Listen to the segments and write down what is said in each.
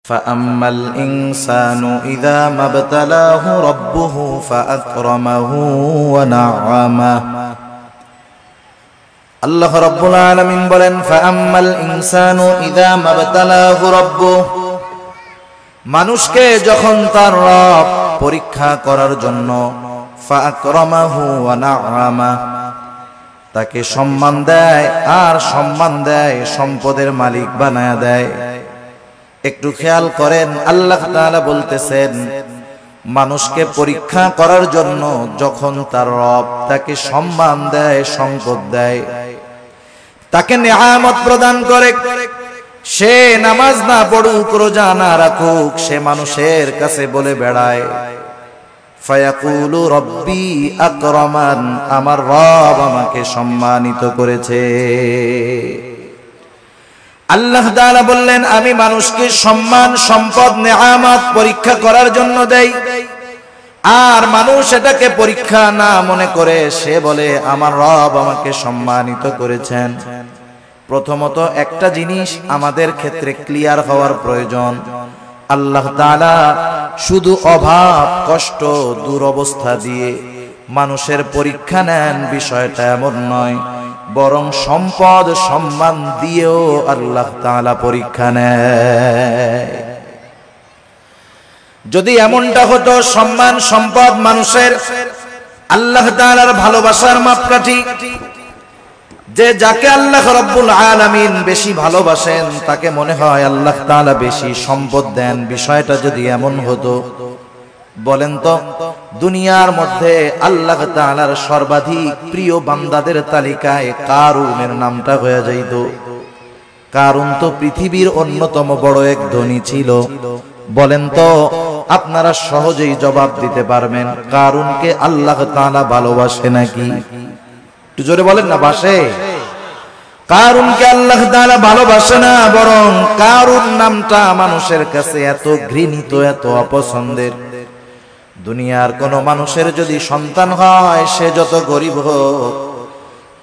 فأما الإنسان إذا ما ابتلاه ربه فأكرمه ونعمه আল্লাহ রাব্বুল আলামিন বলেন ফাআম্মাল ইনসানু ইযা মাবতালাহু রাব্বুহু মানুষকে যখন তার রব পরীক্ষা করার জন্য ফাআকরামাহু ওয়া না'আমা তাকে সম্মান দেয় আর সম্মান দেয় সম্পদের মালিক বানায়া দেয়। একটু খেয়াল করেন, আল্লাহ তাআলা বলতেছেন মানুষকে পরীক্ষা করার জন্য যখন তার রব তাকে সম্মান দেয়, সম্পদ দেয়, তাকে নেয়ামত প্রদান করে, সে নামাজ না পড়ুক, রোজা না রাখুক, সে মানুষের কাছে বলে বেড়ায় ফায়াকুলু রব্বি আকরামান, আমার রব আমাকে সম্মানিত করেছে। আল্লাহ তাআলা বললেন আমি মানুষকে সম্মান, সম্পদ, নেয়ামত পরীক্ষা করার জন্য দেই, আর মানুষ এটাকে পরীক্ষা না মনে করে সে বলে আমার রব আমাকে সম্মানিত করেছেন। প্রথমত একটা জিনিস আমাদের ক্ষেত্রে ক্লিয়ার হওয়ার প্রয়োজন, আল্লাহ তাআলা শুধু অভাব, কষ্ট, দুরবস্থা দিয়ে মানুষের পরীক্ষা নেন বিষয়টা এমন নয়, বরং সম্পদ, সম্মান দিয়েও আল্লাহ তাআলা পরীক্ষা নেয়। যদি এমনটা হতো সম্মান, সম্পদ মানুষের আল্লাহ তাআলার ভালোবাসার মাপকাঠি, যে যাকে আল্লাহ রাব্বুল আলামিন বেশি ভালোবাসেন তাকে মনে হয় আল্লাহ তাআলা বেশি সম্পদ দেন, বিষয়টা যদি এমন হতো, বলেন তো দুনিয়ার মধ্যে আল্লাহ তাআলার সর্বাধিক প্রিয় বান্দাদের তালিকায় কারুনের নামটা হয়ে যাইত। কারুন তো পৃথিবীর অন্যতম বড় এক ধনী ছিল। বলেন তো আপনারা সহজেই জবাব দিতে পারবেন কারুনকে আল্লাহ তাআলা ভালোবাসে নাকি? একটু জোরে বলেন না, বাসে? কারুনকে আল্লাহ তাআলা ভালোবাসে না, বরং কারুন নামটা মানুষের কাছে এত ঘৃণিত, এত অপছন্দের। দুনিয়ার কোন মানুষের যদি সন্তান হয়, সে যত গরিব হোক,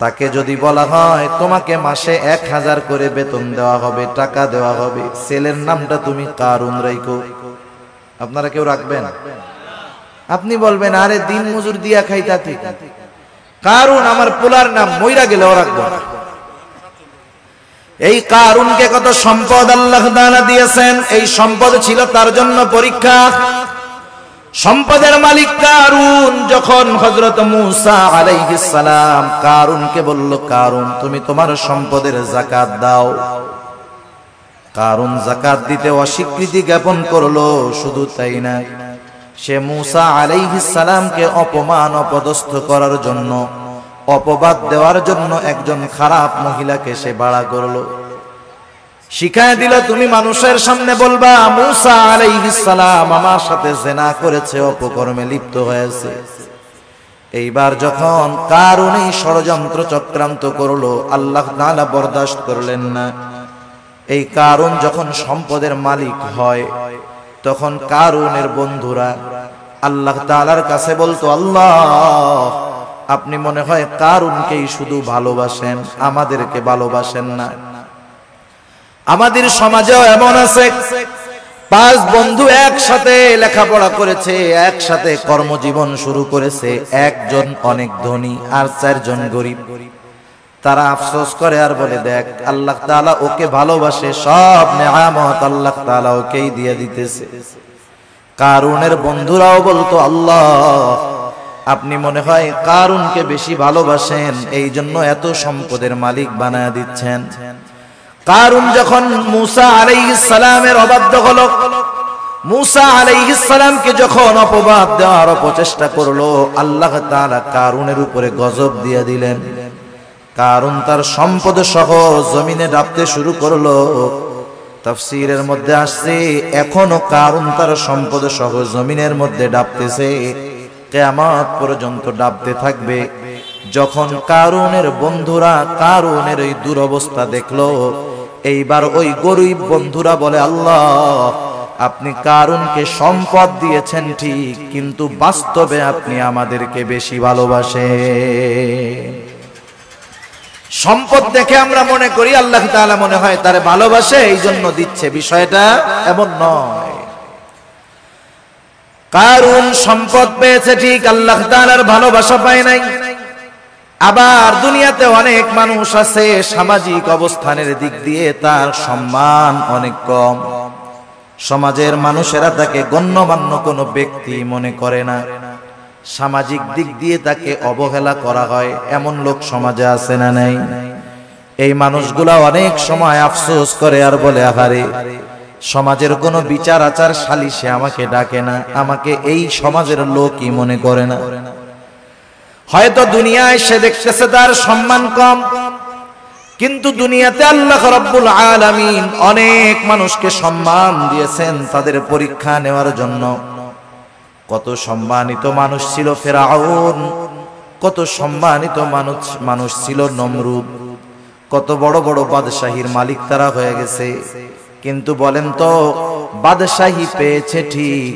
তাকে যদি বলা হয় তোমাকে মাসে 1000 করে বেতন দেওয়া হবে, টাকা দেওয়া হবে, ছেলের নামটা তুমি কারুন রাখো, আপনারা কেউ রাখবেন? আপনি বলবেন আরে দিন মজুর দিয়া খাইতা ঠিক, কারুন আমার পোলার নাম, মইরা গেলেও রাখবো না। এই কারুনকে কত সম্পদ আল্লাহ তাআলা দিয়েছেন, এই সম্পদ ছিল তার জন্য পরীক্ষা। সম্পদের মালিক কারুন যখন হযরত মূসা আলাইহিস সালাম কারুনকে বলল কারুন তুমি তোমার সম্পদের যাকাত দাও, কারুন যাকাত দিতে অস্বীকৃতি জ্ঞাপন করলো। শুধু তাই না, সে মূসা আলাইহিস সালামকে অপমান, অপদস্থ করার জন্য, অপবাদ দেওয়ার জন্য একজন খারাপ মহিলাকে সে ভাড়া করলো, শিখায় দিল তুমি মানুষের সামনে বলবা মূসা আলাইহিস সালাম আমার সাথে জিনা করেছে, অপকর্মে লিপ্ত হয়েছে। এইবার যখন কারুন এই ষড়যন্ত্র চক্রান্ত করলো, আল্লাহ তাআলা বরদাস্ত করলেন না। এই কারুন যখন সম্পদের মালিক হয়, তখন কারুনের বন্ধুরা আল্লাহ তাআলার কাছে বলতো আল্লাহ আপনি মনে হয় কারুনকেই শুধু ভালোবাসেন, আমাদেরকে ভালোবাসেন না। আমাদের সমাজেও এমন আছে, 5 বন্ধু একসাথে লেখাপড়া করেছে, একসাথে কর্মজীবন শুরু করেছে, একজন অনেক ধনী আর 4 জন গরিব। তারা আফসোস করে আর বলে দেখ আল্লাহ তাআলা ওকে ভালোবাসে, সব নেয়ামত আল্লাহ তাআলা ওকেই দিয়ে দিতেছে। কারুনের বন্ধুরাও বলতো আল্লাহ আপনি মনে হয় কারুনকে বেশি ভালোবাসেন, এই জন্য এত সম্পদের মালিক বানায় দিচ্ছেন। কারুন যখন মূসা আলাইহিস সালামের অবাধ্য হলো, মূসা আলাইহিস সালামকে যখন অপবাদ দেওয়ার প্রচেষ্টা করলো, আল্লাহ তাআলা কারুনের উপরে গজব দিয়ে দিলেন। কারুন তার সম্পদ সহ জমিনে ডাবতে শুরু করলো। তাফসীরের মধ্যে আসছে এখনো কারুন তার সম্পদ সহ জমিনের মধ্যে ডাবতেছে, কিয়ামত পর্যন্ত ডাবতে থাকবে। যখন কারুনের বন্ধুরা কারুনের এই দুরবস্থা দেখলো, এইবার ওই গরিব বন্ধুরা বলে আল্লাহ আপনি কারুনকে সম্পদ দিয়েছেন ঠিক, কিন্তু বাস্তবে আপনি আমাদেরকে বেশি ভালোবাসেন। সম্পদ দেখে আমরা মনে করি আল্লাহ তাআলা মনে হয় তারে ভালোবাসে এই জন্য দিচ্ছে, বিষয়টা এমন নয়। কারুন সম্পদ পেয়েছে ঠিক, আল্লাহ তাআলার ভালোবাসা পায় নাই। আবার দুনিয়াতে অনেক মানুষ আছে সামাজিক অবস্থানের দিক দিয়ে তার সম্মান অনেক কম, সমাজের মানুষেরা তাকে গণ্যমান্য কোনো ব্যক্তি মনে করে না, সামাজিক দিক দিয়ে তাকে অবহেলা করা হয়, এমন লোক সমাজে আছে না নাই? এই মানুষগুলা অনেক সময় আফসোস করে আর বলে, আহারে সমাজের কোনো বিচার আচার সালিশে আমাকে ডাকে না, আমাকে এই সমাজের লোকই মনে করে না। হয়তো দুনিয়ায় সে দেখতেছে তার সম্মান কম, কিন্তু দুনিয়াতে আল্লাহ রাব্বুল আলামিন অনেক মানুষকে সম্মান দিয়েছেন তাদের পরীক্ষা নেওয়ার জন্য। কত সম্মানিত মানুষ ছিল ফেরাউন, কত সম্মানিত মানুষ ছিল নমরুদ, কত বড় বড় বাদশাহীর মালিক তারা হয়ে গেছে। কিন্তু বলেন তো, বাদশাহী পেয়েছে ঠিক,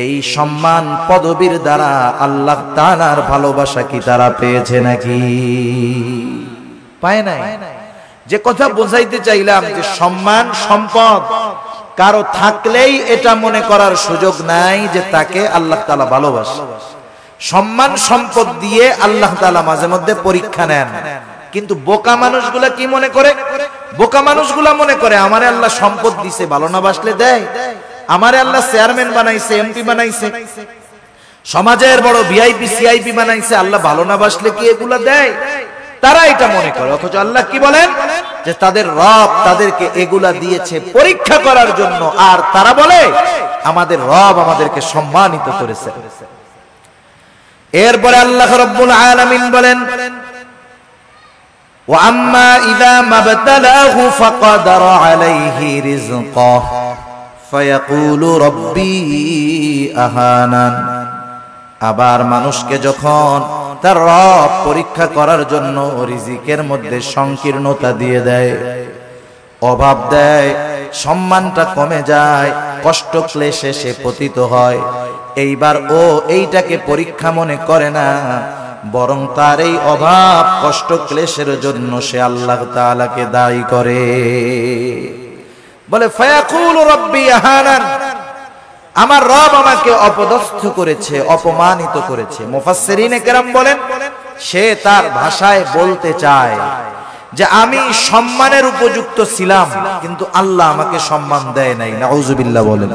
এই সম্মান পদবীর দ্বারা আল্লাহ তাআলার ভালোবাসা কি তারা পেয়েছে নাকি? পায় নাই। যে কথা বোঝাইতে চাইলাম যে সম্মান সম্পদ কারো থাকলেই এটা মনে করার সুযোগ নাই যে তাকে আল্লাহ তাআলা ভালোবাসে। সম্মান সম্পদ দিয়ে আল্লাহ তাআলা মাঝে মধ্যে পরীক্ষা নেন, কিন্তু বোকা মানুষগুলা কি মনে করে? বোকা মানুষগুলা মনে করে আমারে আল্লাহ সম্পদ দিছে, ভালো না বাসলে দেয়। আমারে আল্লাহ চেয়ারম্যান বানাইছে, এমপি বানাইছে, সমাজের বড় ভিআইপি সিআইপি বানাইছে, আল্লাহ ভালো না বাসলে কি এগুলা দেয়? তারা এটা মনে করে। অথচ আল্লাহ কি বলেন যে তাদের রব তাদেরকে এগুলা দিয়েছে পরীক্ষা করার জন্য, আর তারা বলে আমাদের রব আমাদেরকে সম্মানিত করেছে। এরপরে আল্লাহ রাব্বুল আলামিন বলেন, ওয়া আম্মা ইযা মাবতালাহু ফাকাদারা আলাইহি রিজকাহু ফায়াকুলু রাব্বি আহানান। আবার মানুষকে যখন তার রব পরীক্ষা করার জন্য রিজিকের মধ্যে সংকীর্ণতা দিয়ে দেয়, অভাব দেয়, সম্মানটা কমে যায়, কষ্ট ক্লেশে সে পতিত হয়, এইবার ও এইটাকে পরীক্ষা মনে করে না, বরং তার এই অভাব কষ্ট ক্লেশের জন্য সে আল্লাহ তাআলাকে দায়ী করে। বলে ফায়াকুলু রাব্বি আহানান, আমার রব আমাকে অপদস্থ করেছে, অপমানিত করেছে। মুফাসসিরিনে কেরাম বলেন সে তার ভাষায় বলতে চায় যে আমি সম্মানের উপযুক্ত ছিলাম, কিন্তু আল্লাহ আমাকে সম্মান দেয় নাই। নাউজুবিল্লাহ বলেন।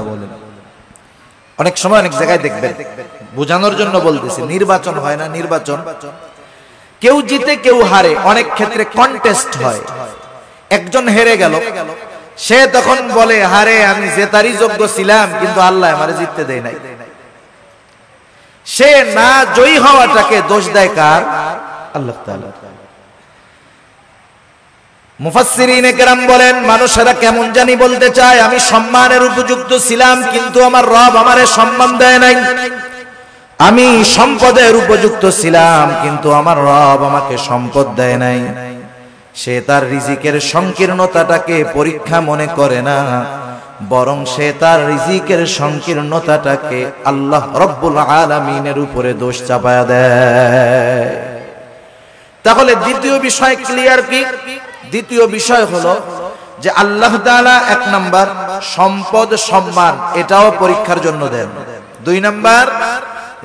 অনেক সময় অনেক জায়গায় দেখবেন, বোঝানোর জন্য বলতেছি, নির্বাচন হয় না, নির্বাচন কেউ জিতে কেউ হারে, অনেক ক্ষেত্রে কন্টেস্ট হয়, একজন হেরে গেল, সে তখন বলে হারে আমি জেতারই যোগ্য ছিলাম, কিন্তু আল্লাহ আমারে জিততে দেয় নাই। সে না জয়ী হওয়াটাকে দোষ দেয় কার? আল্লাহ তাআলা। মুফাসসিরিনে কেরাম বলেন মানুষেরা কেমন জানি বলতে চায় আমি সম্মানের উপযুক্ত ছিলাম, কিন্তু আমার রব আমারে সম্মান দেয় নাই। আমি সম্পদের উপযুক্ত ছিলাম, কিন্তু আমার রব আমাকে সম্পদ দেয় নাই। সে তার রিজিকের সংকীর্ণতাটাকে পরীক্ষা মনে করে না, বরং সে তার রিজিকের সংকীর্ণতাটাকে আল্লাহ রব্বুল আলামিনের উপরে দোষ চাপায়া দেয়। তাহলে দ্বিতীয় বিষয় ক্লিয়ার কি? দ্বিতীয় বিষয় হলো যে আল্লাহ তাআলা এক নাম্বার সম্পদ সম্মান এটাও পরীক্ষার জন্য দেন। দুই নাম্বার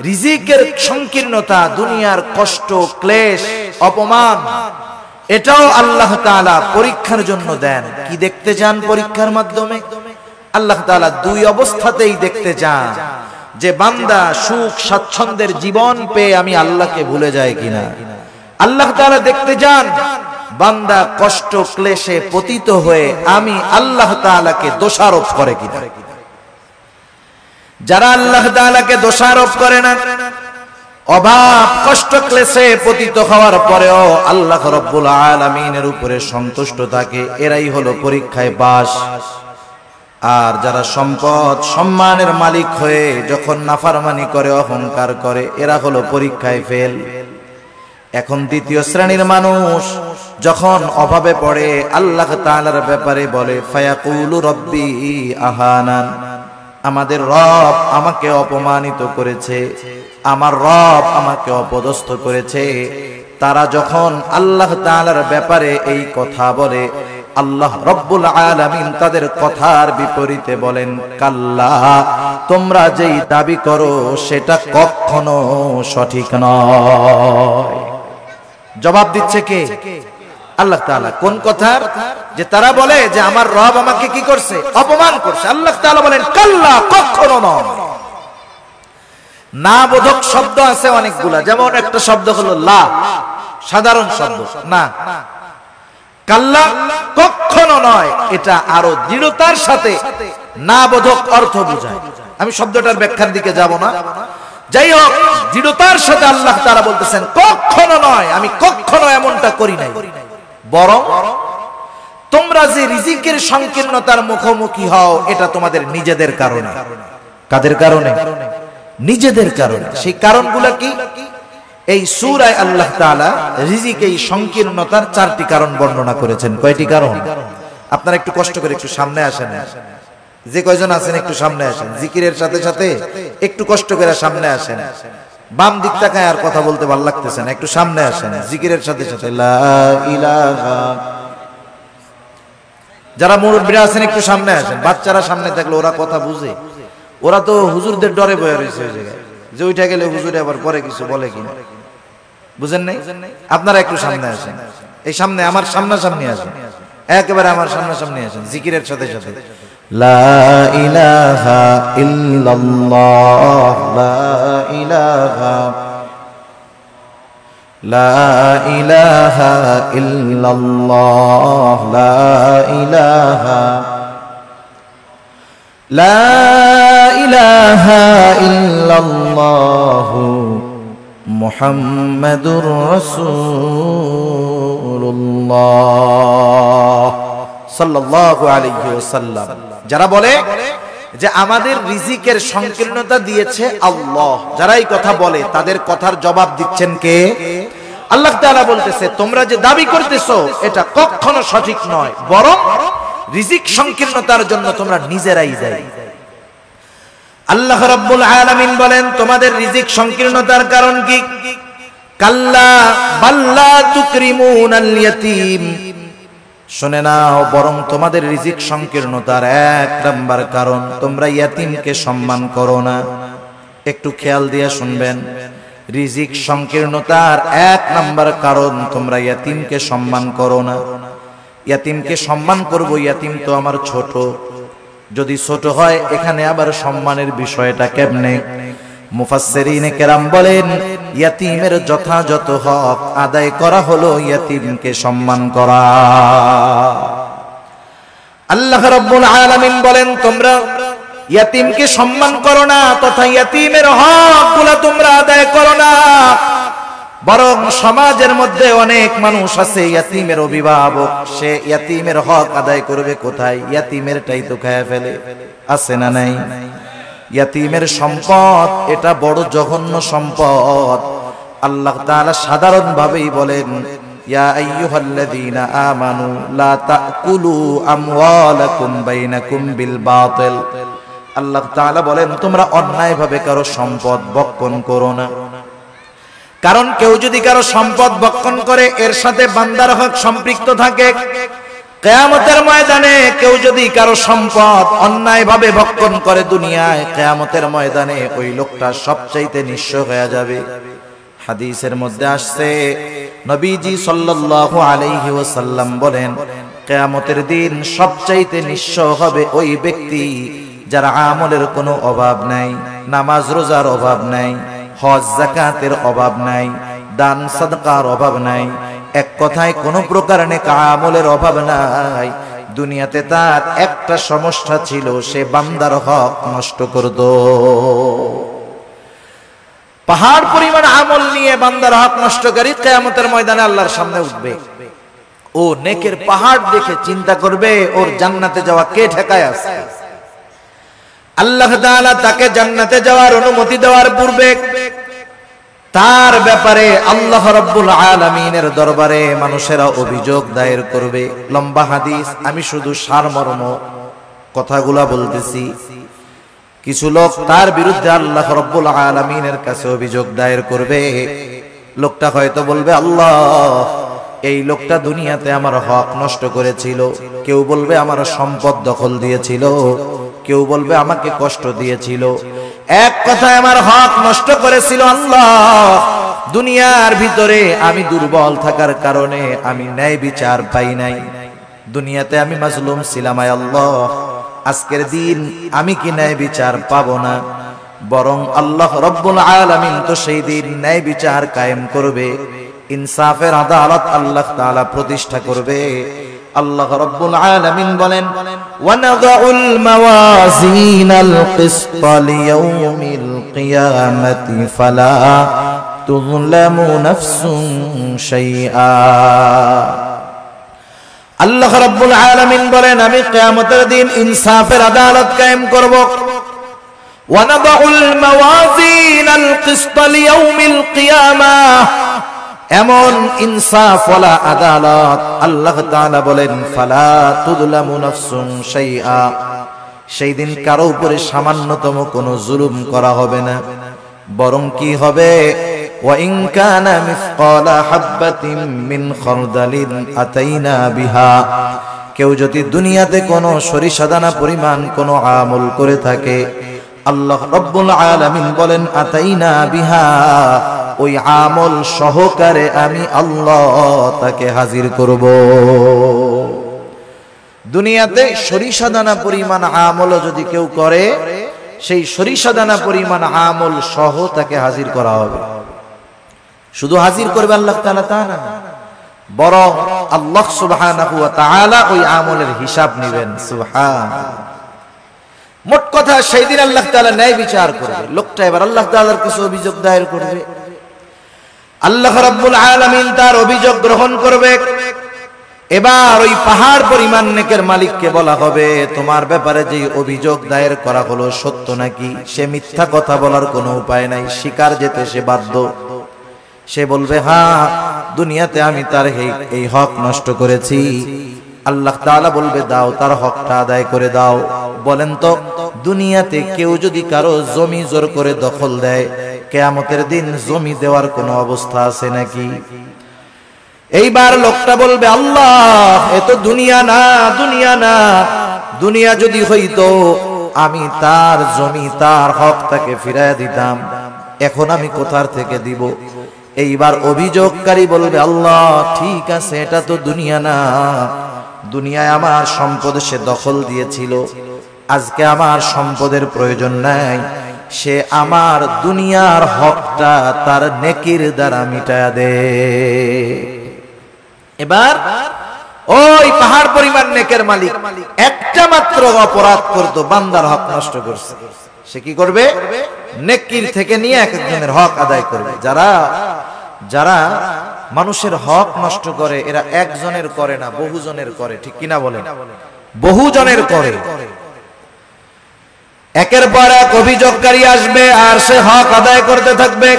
রিজিকের সংকীর্ণতা, দুনিয়ার কষ্ট ক্লেশ অপমান, এটাও আল্লাহ তাআলা পরীক্ষার জন্য দেন। কি দেখতে চান পরীক্ষার মাধ্যমে? আল্লাহ তাআলা দুই অবস্থাতেই দেখতে চান যে বান্দা সুখ স্বাচ্ছন্দ্যের জীবন পেয়ে আমি আল্লাহকে ভুলে যাই কিনা। আল্লাহ তাআলা দেখতে চান বান্দা কষ্ট ক্লেশে পতিত হয়ে আমি আল্লাহ তাআলাকে দোষারোপ করে কিনা। যারা আল্লাহ তাআলাকে দোষারোপ করে না, অভাব কষ্ট ক্লেশে পতিত হওয়ার পরেও আল্লাহ রাব্বুল আলামিনের উপরে সন্তুষ্ট থাকে, এরাই হলো পরীক্ষায় পাস। আর যারা সম্পদ সম্মানের মালিক হয়ে যখন নাফরমানি করে, অহংকার করে, এরা হলো পরীক্ষায় ফেল। এখন দ্বিতীয় শ্রেণীর মানুষ যখন অভাবে পড়ে আল্লাহ তাআলার ব্যাপারে বলে ফায়াকুলু রাব্বি আহানান, আমাদের রব আমাকে অপমানিত করেছে, আমার রব আমাকে অপদস্থ করেছে, তারা যখন আল্লাহ তাআলার ব্যাপারে এই কথা বলে, আল্লাহ রব্বুল আলামিন তাদের কথার বিপরীতে বলেন, কাল্লা, তোমরা যেই দাবি করো সেটা কখনো সঠিক নয়। জবাব দিচ্ছে কে? আল্লাহ তাআলা। কোন কথার? যে তারা বলে যে আমার রব আমাকে কি করছে? অপমান করছে। আল্লাহ তাআলা বলেন, কাল্লা, কখনো নয়। না বোধক শব্দ আছে অনেকগুলা, যেমন একটা শব্দ হলো লা, সাধারণ শব্দ না। কাল্লা, কখনো নয়, এটা আরো দৃঢ়তার সাথে না বোধক অর্থ বোঝায়। আমি শব্দটার ব্যাখ্যার দিকে যাব না। যাই হোক, দৃঢ়তার সাথে আল্লাহ তাআলা বলতেছেন, কখনো নয়, আমি কখনো এমনটা করি নাই। বরং তোমরা যে রিজিকের সংকীর্ণতার মুখোমুখি হও, এটা তোমাদের নিজেদের কারণে। কাদের কারণে? নিজেদের কারণে। সেই কারণগুলো কি? এই সূরায় আল্লাহ তাআলা রিজিক এই সংকীর্ণতার 4টি কারণ বর্ণনা করেছেন। কয়টি কারণ? আপনারা একটু কষ্ট করে একটু সামনে আসেন, যে কয়জন আছেন একটু সামনে আসেন, জিকিরের সাথে সাথে একটু কষ্ট করে সামনে আসেন। বাম দিক তাকায় আর কথা বলতে ভালো লাগতেছে না, একটু সামনে আসেন জিকিরের সাথে সাথে। লা ইলাহা। যারা মুরব্বিরা আছেন একটু সামনে আসেন। বাচ্চারা সামনে থাকলে ওরা কথা বুঝে, ওরা তো হুজুরদের ডরে বয়ে রয়েছে ওই জায়গায়, যে ওইটা গেলে হুজুরে আবার পরে কিছু বলে কিনা, বুঝেন নাই? আপনারা একটু সামনে আসেন, এই সামনে আমার সামনাসামনি আসেন, একেবারে আমার সামনাসামনি আসেন জিকিরের সাথে সাথে। লা ইলাহা ইল্লাল্লাহ, লা ইলাহা, লা ইলাহা ইল্লাল্লাহ, লা ইলাহা, লা ইলাহা ইল্লাল্লাহু মুহাম্মাদুর রাসূলুল্লাহ সাল্লাল্লাহু আলাইহি ওয়াসাল্লাম। যারা বলে যে আমাদের রিজিকের সংকীর্ণতা দিয়েছে আল্লাহ, যারা এই কথা বলে তাদের কথার জবাব দিচ্ছেন কে? আল্লাহ তাআলা বলতেছে, তোমরা যে দাবি করতেছো এটা কখনো সঠিক নয়, বরং রিজিক সংকীর্ণতার জন্য তোমরা নিজেরাই দায়ী। আল্লাহ রাব্বুল আলামিন বলেন, তোমাদের রিজিক সংকীর্ণতার কারণ কি? কাল্লা বাল্লা তুকরিমুনাল ইয়াতীম। শুনে নাও, বরং তোমাদের রিজিক সংকীর্ণতার 1 নাম্বার কারণ, তোমরা ইয়াতীমকে সম্মান করো না। একটু খেয়াল দিয়ে শুনবেন, রিজিক সংকীর্ণতার 1 নাম্বার কারণ, তোমরা ইয়াতীমকে সম্মান করো না। ইয়াতীমকে সম্মান করব, ইয়াতীম তো আমার ছোট। যদি ছোট হয়, এখানে আবার সম্মানের বিষয়টা কেমনে? মুফাসসিরিনে কেরাম বলেন, ইয়াতীমের যথাযথ হক আদায় করা হলো ইয়াতীমকে সম্মান করা। আল্লাহ রাব্বুল আলামিন বলেন, তোমরা ইয়াতীমকে সম্মান করো না, তথা ইয়াতীমের হকগুলো তোমরা আদায় করো না। বরং সমাজের মধ্যে অনেক মানুষ আছে ইয়াতীমের অভিভাবক, সে ইয়াতীমের হক আদায় করবে কোথায়? ইয়াতীমেরটাই তো খায় ফেলে। আছে না নাই? ইয়াতীমের সম্পদ এটা বড় জঘন্য সম্পদ। আল্লাহ তাআলা সাধারণ ভাবেই বলেন, ইয়া আইয়ুহাল্লাযীনা আমানু লা তাকুলু আমওয়ালাকুম বাইনাকুম বিল বাতিল। আল্লাহ তাআলা বলেন, তোমরা অন্যায়ভাবে কারো সম্পদ ভক্ষণ করো না। কারণ কেউ যদি কারো সম্পদ ভক্ষণ করে, এর সাথে বান্দার হক সম্পৃক্ত থাকে। কিয়ামতের ময়দানে কেউ যদি কারো সম্পদ অন্যায়ভাবে ভক্ষণ করে দুনিয়ায়, কিয়ামতের ময়দানে ওই লোকটা সবচাইতে নিঃস্ব হয়ে যাবে। হাদিসের মধ্যে আসছে, নবীজি সাল্লাল্লাহু আলাইহি ওয়াসাল্লাম বলেন, কিয়ামতের দিন সবচাইতে নিঃস্ব হবে ওই ব্যক্তি যার আমলের কোনো অভাব নাই, নামাজ রোজার অভাব নাই, হজ যাকাতের অভাব নাই, দান সাদকার অভাব নাই, এক কথায় কোনো প্রকার নেক আমলের অভাব নাই। দুনিয়াতে তার একটা সমস্যা ছিল, সে বান্দার হক নষ্ট করত। পাহাড় পরিমাণ আমল নিয়ে বান্দার হক নষ্টকারী কিয়ামতের ময়দানে আল্লাহর সামনে উঠবে। ও নেকের পাহাড় দেখে চিন্তা করবে, ওর জান্নাতে যাওয়া কে ঠেকায় আছে? আল্লাহ তাআলা তাকে জান্নাতে যাওয়ার অনুমতি দেওয়ার পূর্বে তার ব্যাপারে আল্লাহ রাব্বুল আলামিনের দরবারে মানুষেরা অভিযোগ দায়ের করবে। লম্বা হাদিস, আমি শুধু সারমর্ম কথাগুলা বলতেছি। কিছু লোক তার বিরুদ্ধে আল্লাহ রাব্বুল আলামিনের কাছে অভিযোগ দায়ের করবে। লোকটা হয়তো বলবে, আল্লাহ এই লোকটা দুনিয়াতে আমার হক নষ্ট করেছিল। কেউ বলবে আমার সম্পদ দখল দিয়েছিল, কেউ বলবে আমাকে কষ্ট দিয়েছিল। এক কথায় আমার হক নষ্ট করেছিল। আল্লাহ, দুনিয়ার ভিতরে আমি দুর্বল থাকার কারণে আমি ন্যায় বিচার পাই নাই। দুনিয়াতে আমি মাজলুম ছিলাম। আয় আল্লাহ, আজকের দিন আমি কি ন্যায় বিচার পাবো না? বরং আল্লাহ রব্বুল আলামিন তো সেই দিন ন্যায় বিচার কায়েম করবে, ইনসাফের আদালত আল্লাহ তাআলা প্রতিষ্ঠা করবে। আল্লাহ রব্বুল আলামিন বলেন, ওয়ানাদাউল মাওয়াজিনাল কিসতা লিয়াউমিল কিয়ামাতি ফালা তুযলামু নাফসুন শাইআ। আল্লাহ রাব্বুল আলামিন বলেন, আমি কিয়ামতের দিন ইনসাফের আদালত কায়েম করব। ওয়ানাদাউল মাওয়াজিনাল কিসতা লিয়াউমিল কিয়ামাহ, এমন ইনসাফ ওয়ালা আদালত আল্লাহ তাআলা বলেন, ফালা তুযলামু নাফসুন শাইআ, সেই দিন কারো উপরে সামান্যতম কোনো জুলুম করা হবে না। বরং কি হবে, ওয়া ইন কানা মিসকালা হাববাতিন মিন খারদালিন আতাইনা বিহা, কেউ যদি দুনিয়াতে কোনো সরিষা দানা পরিমাণ কোনো আমল করে থাকে, আল্লাহ রব্বুল আলামিন বলেন, আতাইনা বিহা, ওই আমল সহকারে আমি আল্লাহ তাকে হাজির করব। দুনিয়াতে সরিষা দানা পরিমাণ আমল যদি কেউ করে, সেই সরিষা দানা পরিমাণ আমল সহ তাকে হাজির করা হবে। শুধু হাজির করবে আল্লাহ তাআলা তা না, বরং আল্লাহ সুবহানাহু ওয়া তাআলা ওই আমলের হিসাব নেবেন। সুবহানাল্লাহ। মোট কথা, সেই দিন আল্লাহ তাআলা ন্যায় বিচার করবে। লোকটা এবার আল্লাহ তাআলার কাছে অভিযোগ দায়ের করবে। আল্লাহ রাব্বুল আলামিন তার অভিযোগ গ্রহণ করবে। এবার ওই পাহাড় পরিমাণ নেকের মালিককে বলা হবে, তোমার ব্যাপারে যে অভিযোগ দায়ের করা হলো সত্য নাকি? সে মিথ্যা কথা বলার কোনো উপায় নাই, স্বীকার যেতে সে বাধ্য। সে বলবে, হ্যাঁ, দুনিয়াতে আমি তার এই হক নষ্ট করেছি। আল্লাহ তাআলা বলবে, দাও, তার হকটা আদায় করে দাও। বলেন তো, দুনিয়াতে কেউ যদি কারো জমি জোর করে দখল দেয়, কিয়ামতের দিন জমি দেওয়ার কোনো অবস্থা আছে নাকি? এইবার লোকটা বলবে, আল্লাহ, এ তো দুনিয়া না, দুনিয়া না। দুনিয়া যদি হইতো আমি তার জমি, তার হক তাকে ফিরাইয়া দিতাম। এখন আমি কোথার থেকে দিব? এইবার অভিযোগকারী বলবে, আল্লাহ, ঠিক আছে, এটা তো দুনিয়া না। দুনিয়ায় আমার সম্পদ সে দখল দিয়েছিল, আজকে আমার সম্পদের প্রয়োজন নাই। সে আমার দুনিয়ার হকটা তার নেকির দ্বারা মিটায়া দে। এবার ওই পাহাড় পরিমাণ নেকের মালিক একটা মাত্র অপরাধ করতো, বান্দার হক নষ্ট করছে। সে কি করবে? নেকির থেকে নিয়ে এক একজনের হক আদায় করবে। যারা মানুষের হক নষ্ট করে, এরা একজনের করে না, বহুজনের করে। ঠিক কিনা বলেন? বহুজনের করে। একের পর এক অভিযোগকারী আসবে আর সে হক আদায় করতে থাকবে।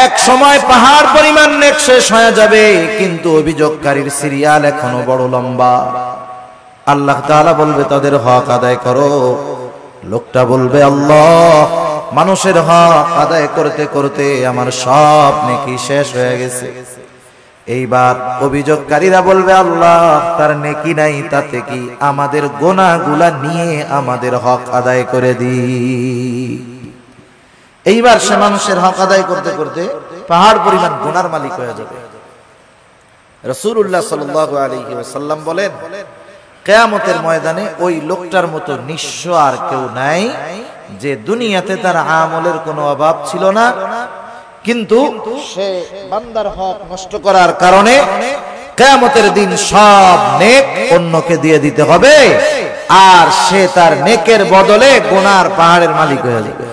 এক সময় পাহাড় পরিমাণ নেক শেষ হয়ে যাবে, কিন্তু অভিযোগকারীর সিরিয়াল এখনো বড় লম্বা। আল্লাহ তাআলা বলবে, তাদের হক আদায় করো। লোকটা বলবে, আল্লাহ, মানুষের হক আদায় করতে করতে আমার সব নেকি শেষ হয়ে গেছে। এইবার অভিযোগকারীরা বলবে, আল্লাহ, তার নেকি নাই, তাতে কি? আমাদের গুনাহগুলা নিয়ে আমাদের হক আদায় করে দি। এইবার সে মানুষের হক আদায় করতে করতে পাহাড় পরিমাণ গুনার মালিক হয়ে যাবে। রাসূলুল্লাহ সাল্লাল্লাহু আলাইহি ওয়াসাল্লাম বলেন, কিয়ামতের ময়দানে ওই লোকটার মতো নিঃস্ব আর কেউ নাই, যে দুনিয়াতে তার আমলের কোনো অভাব ছিল না, কিন্তু সে বান্দার হক নষ্ট করার কারণে কিয়ামতের দিন সব নেক অন্যকে দিয়ে দিতে হবে, আর সে তার নেকের বদলে গুনার পাহাড়ের মালিক হয়ে যাবে।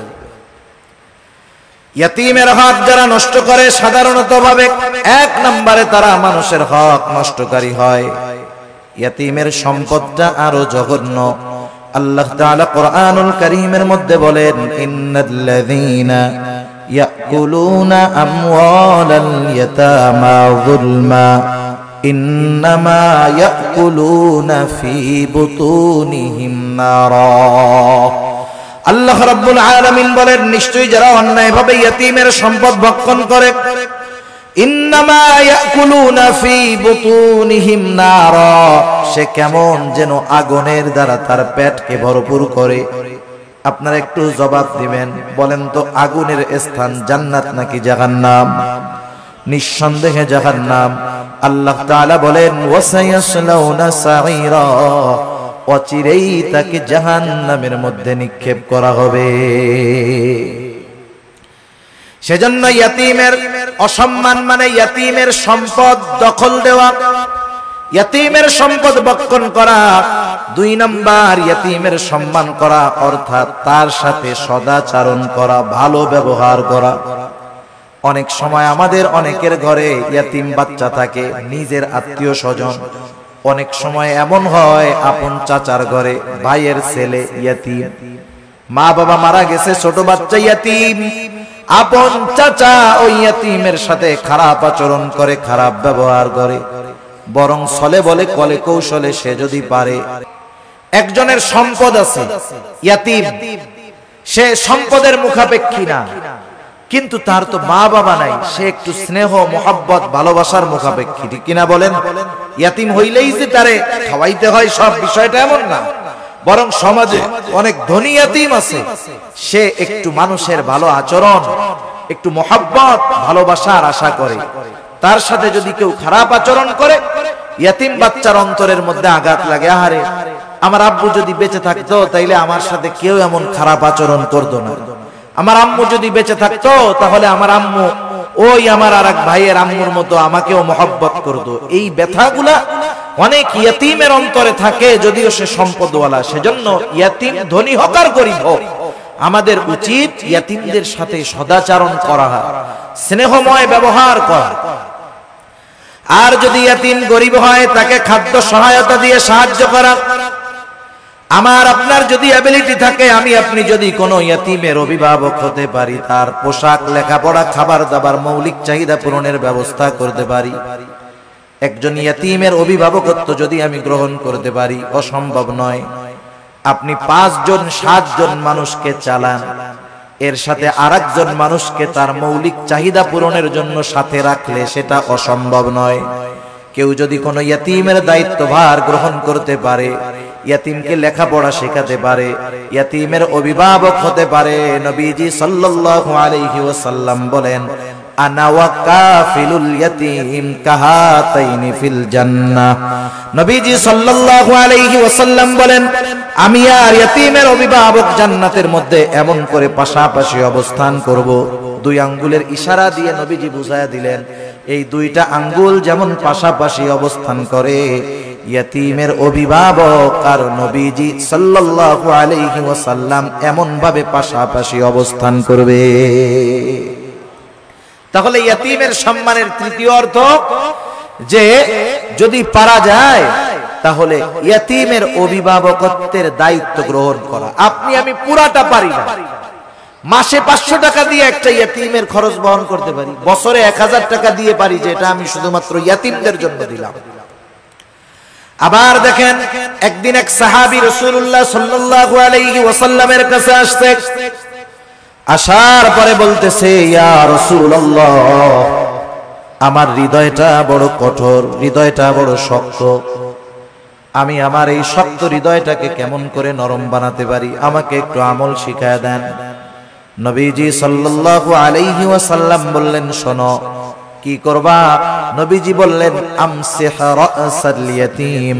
ইয়াতীমের হক যারা নষ্ট করে, সাধারণত ভাবে এক নম্বরে তারা মানুষের হক নষ্টকারী হয়। ইয়াতীমের সম্পদটা আরো জঘন্য। আল্লাহ তাআলা কোরআনুল কারীমের মধ্যে বলেন, ইন্নাল্লাযীনা ইয়াকুলুনা আমওয়ালাল ইয়াতামা যুলমা ইন্নামা ইয়াকুলুনা ফি বুতুনিহিম নারা। আল্লাহ রাব্বুল আলামিন বলেন, নিশ্চয়ই যারা অন্যায়ভাবে ইয়াতীমের সম্পদ ভক্ষণ করে, ইন্নামা ইয়াকুলুনা ফি বুতুনিহিম নারা, সে কেমন যেন আগুনের দ্বারা তার পেটকে ভরপুর করে। আপনারা একটু জবাব দিবেন, বলেন তো আগুনের স্থান জান্নাত নাকি জাহান্নাম? নিঃসন্দেহে জাহান্নাম। আল্লাহ তাআলা বলেন ওয়াসায়াসলাউনা সাঈরা, অচিরেই তাকে জাহান্নামের মধ্যে নিক্ষেপ করা হবে। সেজন্য ইয়াতীমের অসম্মান মানে ইয়াতীমের সম্পদ দখল দেওয়া, ইয়াতীমের সম্পদ ভক্ষণ করা। 2 নাম্বার ইয়াতীমের সম্মান করা, অর্থাৎ তার সাথে সদাচরণ করা, ভালো ব্যবহার করা। অনেক সময় আমাদের অনেকের ঘরে ইয়াতীম বাচ্চা থাকে, নিজের আত্মীয় স্বজন। অনেক সময় এমন হয় আপন চাচার ঘরে ভাইয়ের ছেলে ইয়াতীম, মা বাবা মারা গেছে, ছোট বাচ্চা ইয়াতীম। আপন চাচা ওই ইয়াতীমের সাথে খারাপ আচরণ করে, খারাপ ব্যবহার করে। বরং ছলে বলে কলে কৌশলে সে যদি পারে, একজনের সম্পদ আছে ইয়াতীম, সে সম্পদের মুখাপেক্ষী না, কিন্তু তার তো মা বাবা নাই, সে একটু স্নেহ মোহাব্বত ভালোবাসার মুখাপেক্ষী, ঠিক কিনা বলেন? ইয়াতীম হইলেই যে তারে খাওয়াইতে হয় সব বিষয়টা এমন না, বরং সমাজে অনেক ধনী ইয়াতীম আছে, সে একটু মানুষের ভালো আচরণ, একটু মোহাব্বত ভালোবাসার আশা করে। তার সাথে যদি কেউ খারাপ আচরণ করে, ইয়াতীম বাচ্চার অন্তরের মধ্যে আঘাত লাগে। আহারে, আমার আব্বু যদি বেঁচে থাকতো তাইলে আমার সাথে কেউ এমন খারাপ আচরণ করতো না। আমার আম্মু যদি বেঁচে থাকতো তাহলে আমার আম্মু ওই আমার আরেক ভাইয়ের আম্মুর মতো আমাকেও মহব্বত করতো। এই ব্যথাগুলা অনেক ইয়াতীমের অন্তরে থাকে, যদিও সে সম্পদওয়ালা। সেজন্য ইয়াতীম ধনী হোক আর গরিব হোক, আমাদের উচিত ইয়াতীমদের সাথে সদাচরণ করা, স্নেহময় ব্যবহার করা। আর যদি ইয়াতীম গরিব হয়, তাকে খাদ্য সহায়তা দিয়ে সাহায্য করা। আমার আপনার যদি অ্যাবিলিটি থাকে, আমি আপনি যদি কোনো ইয়াতীমের অভিভাবক হতে পারি, তার পোশাক, লেখাপড়া, খাবার দাবার, মৌলিক চাহিদা পূরণের ব্যবস্থা করতে পারি, একজন ইয়াতীমের অভিভাবকত্ব যদি আমি গ্রহণ করতে পারি, অসম্ভব নয়। আপনি 5 জন 7 জন মানুষকে চালান, এর সাথে আরেকজন মানুষকে তার মৌলিক চাহিদা পূরণের জন্য সাথে রাখলে সেটা অসম্ভব নয়। কেউ যদি কোনো ইয়াতীমের দায়িত্বভার গ্রহণ করতে পারে, ইয়াতীমকে লেখাপড়া শেখাতে পারে, ইয়াতীমের অভিভাবক হতে পারে, নবীজি সাল্লাল্লাহু আলাইহি ওয়াসাল্লাম বলেন আনা ওয়া কাফিলুল ইয়াতীম কাহাতাইনি ফিল জান্নাহ। নবীজি সাল্লাল্লাহু আলাইহি ওয়াসাল্লাম বলেন, আমি আর ইয়াতীমের অভিভাবক জান্নাতের মধ্যে এমন করে পাশাপাশি অবস্থান করব। 2 আঙ্গুলের ইশারা দিয়ে নবীজি বুঝায়া দিলেন, এই 2টা আঙ্গুল যেমন পাশাপাশি অবস্থান করে, ইয়াতীমের অভিভাবক আর নবীজি সাল্লাল্লাহু আলাইহি ওয়াসাল্লাম এমন ভাবে পাশাপাশি অবস্থান করবে। তাহলে ইয়াতীমের সম্মানের তৃতীয় অর্থ যে যদি পারা যায় তাহলে ইয়াতীমের অভিভাবকত্বের দায়িত্ব গ্রহণ করা। আপনি আমি পুরাটা পারি না, মাসে 500 টাকা দিয়ে একটা ইয়াতীমের খরচ বহন করতে পারি, বছরে 1000 টাকা দিয়ে পারি যে এটা আমি শুধুমাত্র ইয়াতীমদের জন্য দিলাম। আবার দেখেন, একদিন এক সাহাবী রাসূলুল্লাহ সাল্লাল্লাহু আলাইহি ওয়াসাল্লামের কাছে আসছে, আসার পরে বলতেছে, ইয়া রাসূলুল্লাহ, আমার হৃদয়টা বড় কঠোর, হৃদয়টা বড় শক্ত, আমি আমার এই শক্ত হৃদয়টাকে কেমন করে নরম বানাতে পারি, আমাকে একটু আমল শিখায় দেন। নবীজি সাল্লাল্লাহু আলাইহি ওয়াসাল্লাম বললেন, শোনো কি করবা? নবীজি বললেন, আমসিহ রাসাল ইয়াতীম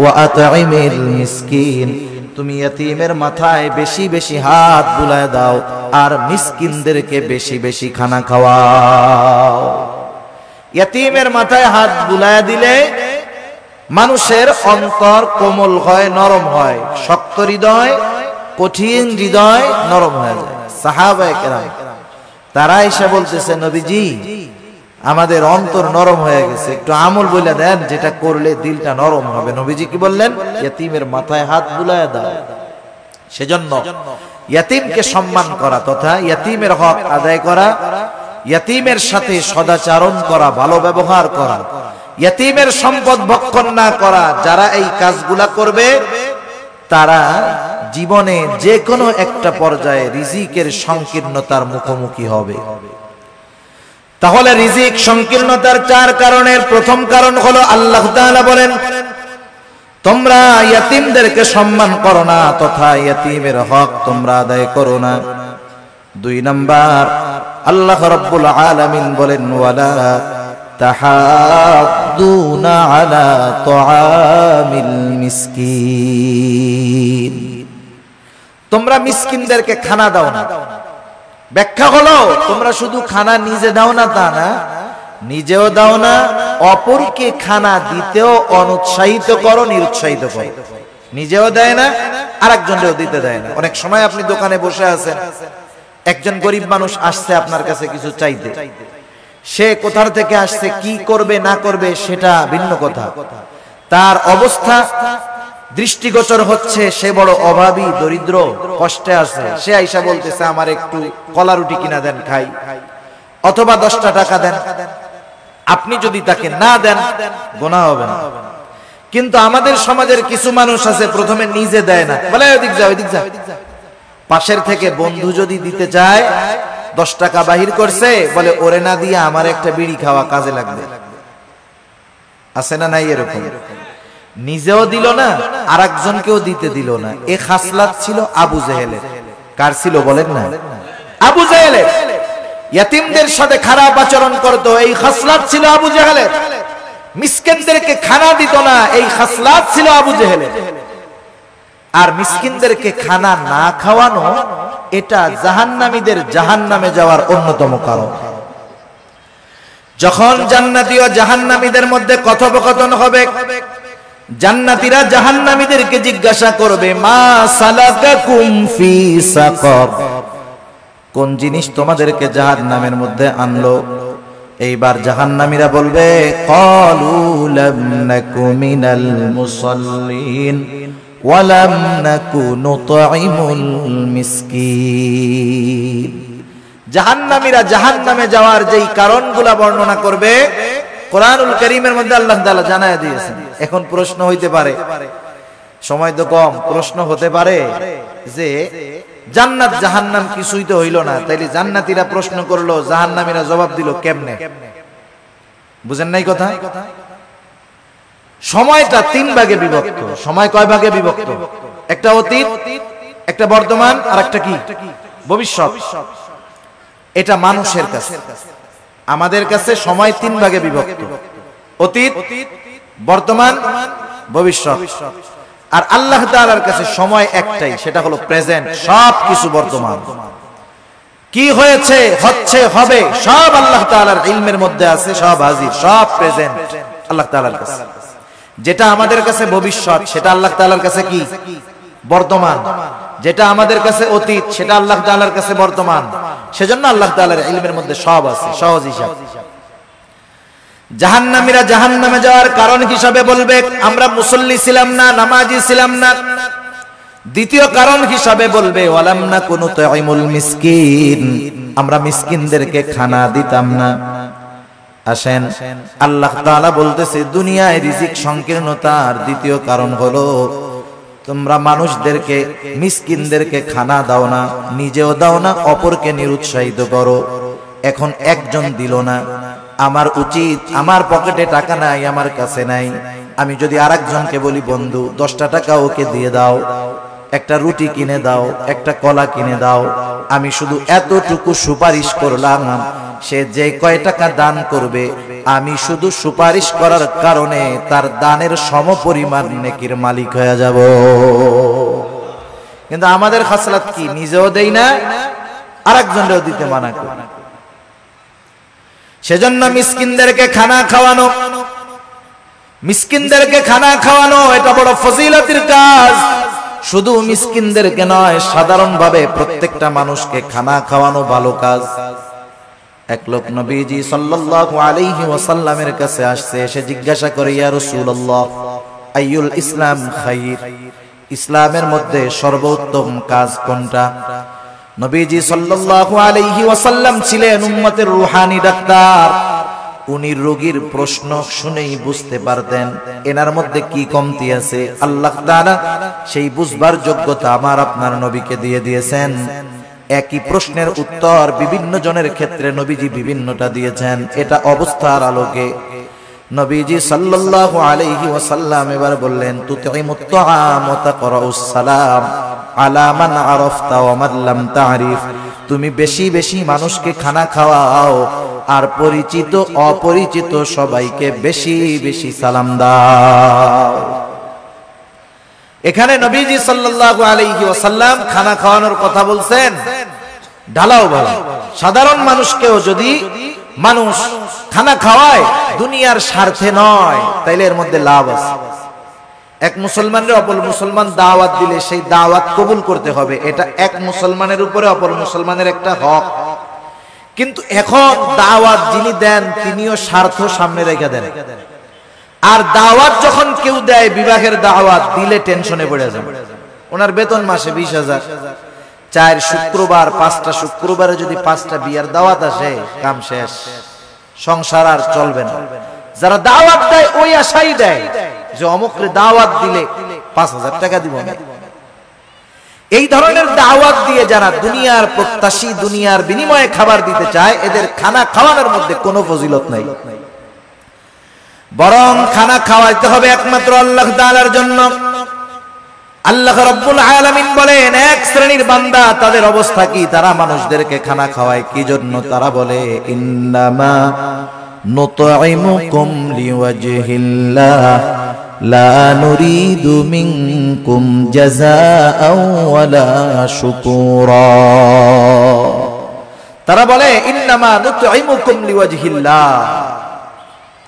ওয়া আত'ইমিল মিসকিন, তুমি ইয়াতীমের মাথায় বেশি বেশি হাত বুলায় দাও আর মিসকিনদেরকে বেশি বেশি খানা খাওয়াও। ইয়াতীমের মাথায় হাত বুলায় দিলে মানুষের অন্তর কোমল হয়, নরম হয়। শক্ত হৃদয়, কঠিন হৃদয় নরম হয়ে যায়। সাহাবায়ে কেরাম তারা এসে বলতেছে, নবীজি আমাদের অন্তর নরম হয়ে গেছে, একটু আমল বলে দেন যেটা করলে দিলটা নরম হবে। নবীজি কি বললেন? ইয়াতীমের মাথায় হাত বুলায় দাও। সেজন্য ইয়াতীমকে সম্মান করা তথা ইয়াতীমের হক আদায় করা, ইয়াতীমের সাথে সদাচরণ করা, ভালো ব্যবহার করা, ইয়াতীমের সম্পদ ভক্ষণ না করা, যারা এই কাজগুলা করবে তারা জীবনে যে কোনো একটা পর্যায়ে রিজিকের সংকীর্ণতার মুখোমুখি হবে। তাহলে রিজিক সংকীর্ণতার 4 কারণের প্রথম কারণ হলো আল্লাহ তাআলা বলেন তোমরা ইয়াতীমদেরকে সম্মান করো না তথা ইয়াতীমের হক তোমরা আদায় করো না। 2 নাম্বার আল্লাহ রাব্বুল আলামিন বলেন ওয়ালা তাহাদ্দুনা আলা তুআমিল মিসকিন, তোমরা মিসকিনদেরকে খানা দাও না। ব্যাখ্যা হলো তোমরা শুধু খানা নিজে দাও না তা না, নিজেও দাও না, অপরকে খানা দিতেও অনুৎসাহিত করো, নিরুৎসাহিত করো। নিজেও দেয় না, আরেকজনকেও দিতে দেয় না। অনেক সময় আপনি দোকানে বসে আছেন, একজন গরিব মানুষ আসছে আপনার কাছে কিছু চাইতে, সে কোথা থেকে আসছে, কি করবে না করবে সেটা ভিন্ন কথা, তার অবস্থা দৃষ্টিগোচর হচ্ছে সে বড় অভাবী, দরিদ্র, কষ্টে আছে। সে আইসা বলতেছে আমার একটু কলা রুটি কিনা দেন খাই, অথবা 10টা টাকা দেন। আপনি যদি তাকে না দেন গুনাহ হবে না। কিন্তু আমাদের সমাজের কিছু মানুষ আছে প্রথমে নিজে দেয় না, বলে ওদিক যাও ওদিক যাও। পাশের থেকে বন্ধু যদি দিতে চায় 10 টাকা বাহির করছে, বলে ওরে না দিয়ে আমার একটা বিড়ি খাওয়া কাজে লাগবে। আছে না নাই এরকম? নিজেও দিল না, আরেকজনকেও দিতে দিল না। এই খাসলাত ছিল আবু জেহেলের। কার ছিল বলেন না? আবু জেহেলের। ইয়াতীমদের সাথে খারাপ আচরণ করত, এই খাসলাত ছিল আবু জেহেলের। মিসকিনদেরকে খানা দিত না, এই খাসলাত ছিল আবু জেহেলের। আর মিসকিনদেরকে খানা না খাওয়ানো এটা জাহান্নামীদের জাহান্নামে যাওয়ার অন্যতম কারণ। যখন জান্নাতি ও জাহান্নামীদের মধ্যে কথোপকথন হবে, জান্নাতীরা জাহান্নামীদেরকে জিজ্ঞাসা করবে মা সালাকাকুম ফি সাকার, কোন জিনিস তোমাদেরকে জাহান্নামের মধ্যে আনলো? এইবার জাহান্নামীরা বলবে ক্বালু লাম নাকু মিনাল মুসাল্লিন ওয়া লাম নাকু নুতঈমুল মিসকিন। জাহান্নামীরা জাহান্নামে যাওয়ার যেই কারণগুলো বর্ণনা করবে কোরআনুল কারীমের মধ্যে আল্লাহ তাআলা জানায় দিয়েছেন। এখন প্রশ্ন হইতে পারে, সময় তো কম, প্রশ্ন হতে পারে যে জান্নাত জাহান্নাম কিছুই তো হইল না, তাইলে জান্নাতীরা প্রশ্ন করলো, জাহান্নামীরা জবাব দিল কেমনে? বুঝেন নাই কথা? সময়টা 3 ভাগে বিভক্ত। সময় কয় ভাগে বিভক্ত? একটা অতীত, একটা বর্তমান, আর একটা কি ভবিষ্যৎ। এটা মানুষের কাছে, আমাদের কাছে সময় 3 ভাগে বিভক্ত, অতীত, বর্তমান, ভবিষ্যৎ। আর আল্লাহ তাআলার কাছে সময় একটাই, সেটা হলো প্রেজেন্ট। সব কিছু বর্তমান, কি হয়েছে, হচ্ছে, হবে, সব আল্লাহ তাআলার ইলমের মধ্যে আছে, সব হাজির, সব প্রেজেন্ট আল্লাহ তাআলার কাছে। যেটা আমাদের কাছে ভবিষ্যৎ, সেটা আল্লাহ তাআলার কাছে কি বর্তমান। যেটা আমাদের কাছে অতীত, সেটা আল্লাহ তাআলার কাছে বর্তমান। সেজন্য আল্লাহ তাআলার ইলমের মধ্যে সব আছে, সহজ হিসাব। জাহান্নামীরা জাহান্নামে যাওয়ার কারণ হিসাবে বলবে আমরা মুসল্লি ছিলাম না, নামাজি ছিলাম না। দ্বিতীয় কারণ হিসাবে বলবে ওয়ালাম নাকু নুতঈমুল মিসকিন, আমরা মিসকিনদেরকে খানা দিতাম না। আসেন, আল্লাহ তাআলা বলতেছে দুনিয়ায় রিজিক সংকীর্ণতার দ্বিতীয় কারণ হলো তোমরা মানুষদেরকে, মিসকিনদেরকে খানা দাও না, নিজেও দাও না, অপরকে নিরুৎসাহিত করো। এখন একজন দিল না, আমার উচিত, আমার পকেটে টাকা নাই, আমার কাছে নাই, আমি যদি আরেকজনকে বলি বন্ধু 10টা টাকা ওকে দিয়ে দাও, একটা রুটি কিনে দাও, একটা কলা কিনে দাও, আমি শুধু এতটুকু সুপারিশ করলাম, সে যে কয় টাকা দান করবে আমি শুধু সুপারিশ করার কারণে তার দানের সমপরিমাণ নেকির মালিক হয়ে যাব। কিন্তু আমাদের খাসলাত কি? নিজেও দেই না, আরেকজনকেও দিতে মানা করি। সেজন্য মিসকিনদেরকে খানা খাওয়ানো, মিসকিনদেরকে খানা খাওয়ানো এটা বড় ফজিলতের কাজ। শুধু মিসকিনদেরকে নয়, সাধারণভাবে প্রত্যেকটা মানুষকে খানা খাওয়ানো ভালো কাজ। এক লোক নবীজি সাল্লাল্লাহু আলাইহি ওয়াসাল্লামের কাছে আসছে, এসে জিজ্ঞাসা করে ইয়া রাসূলুল্লাহ আইয়ুল ইসলাম খায়র, ইসলামের মধ্যে সর্বোত্তম কাজ কোনটা? নবীজি সাল্লাল্লাহু আলাইহি ওয়াসাল্লাম ছিলেন উম্মতের রূহানি ডাক্তার। উনি রোগীর প্রশ্ন শুনেই বুঝতে পারতেন এনার মধ্যে কি কমতি আছে। আল্লাহ তাআলা সেই বুঝবার যোগ্যতা আমার আপনার নবীকে দিয়ে দিয়েছেন। একই প্রশ্নের উত্তর বিভিন্ন জনের ক্ষেত্রে নবীজি বিভিন্নটা দিয়েছেন। এটা অবস্থার আলোকে নবীজি সাল্লাল্লাহু আলাইহি ওয়াসাল্লাম এবার বললেন, তুতিমুত তাআম ওয়া তাকরাউস সালাম আলা মান আরাফতা ওয়া মান লাম তা'রিফ। তুমি বেশি বেশি মানুষকে খানা খাওয়াও, আর পরিচিত অপরিচিত সবাইকে বেশি বেশি সালাম দাও। এখানে নবীজি সাল্লাল্লাহু আলাইহি ওয়াসাল্লাম খানা খাওয়ানোর কথা বলছেন ঢালাও ভালো। সাধারণ মানুষকেও যদি মানুষ খানা খাওয়ায় দুনিয়ার স্বার্থে নয়, তাইলে এর মধ্যে লাভ আছে। এক মুসলমানের অপর মুসলমান দাওয়াত দিলে সেই দাওয়াত কবুল করতে হবে, এটা এক মুসলমানের উপরে অপর মুসলমানের একটা হক। কিন্তু এখন দাওয়াত যিনি দেন তিনিও স্বার্থ সামনে রেখে দেন। আর দাওয়াত যখন কেউ দেয়, বিবাহের দাওয়াত দিলে টেনশনে পড়ে যান। ওনার বেতন মাসে 20,000, 4 শুক্রবার 5টা শুক্রবারে যদি 5টা বিয়ার দাওয়াত আসে, কাম শেষ, সংসার আর চলবে না। যারা দাওয়াত দেয় ওই আশাই দেয় যে অমুকরে দাওয়াত দিলে 5,000 টাকা দিব না। এই ধরনের দাওয়াত দিয়ে যারা দুনিয়ার প্রত্যাশী, দুনিয়ার বিনিময়ে খাবার দিতে চায়, এদের খানা খাওয়ানোর মধ্যে কোনো ফজিলত নাই। বরং খানা খাওয়াইতে হবে একমাত্র আল্লাহ তাআলার জন্য। আল্লাহ রাব্বুল আলামিন বলেন, এক শ্রেণীর বান্দা তাদের অবস্থা কি, তারা মানুষদেরকে খানা খাওয়ায় কি জন্য? তারা বলে, ইন্নামা নুতঈমুকুম লিওয়াজহিল্লাহ লা নুরিদু মিনকুম জাযাআও ওয়ালা শুকুরা। তারা বলে, ইন্নামা নুতঈমুকুম লিওয়াজহিল্লাহ,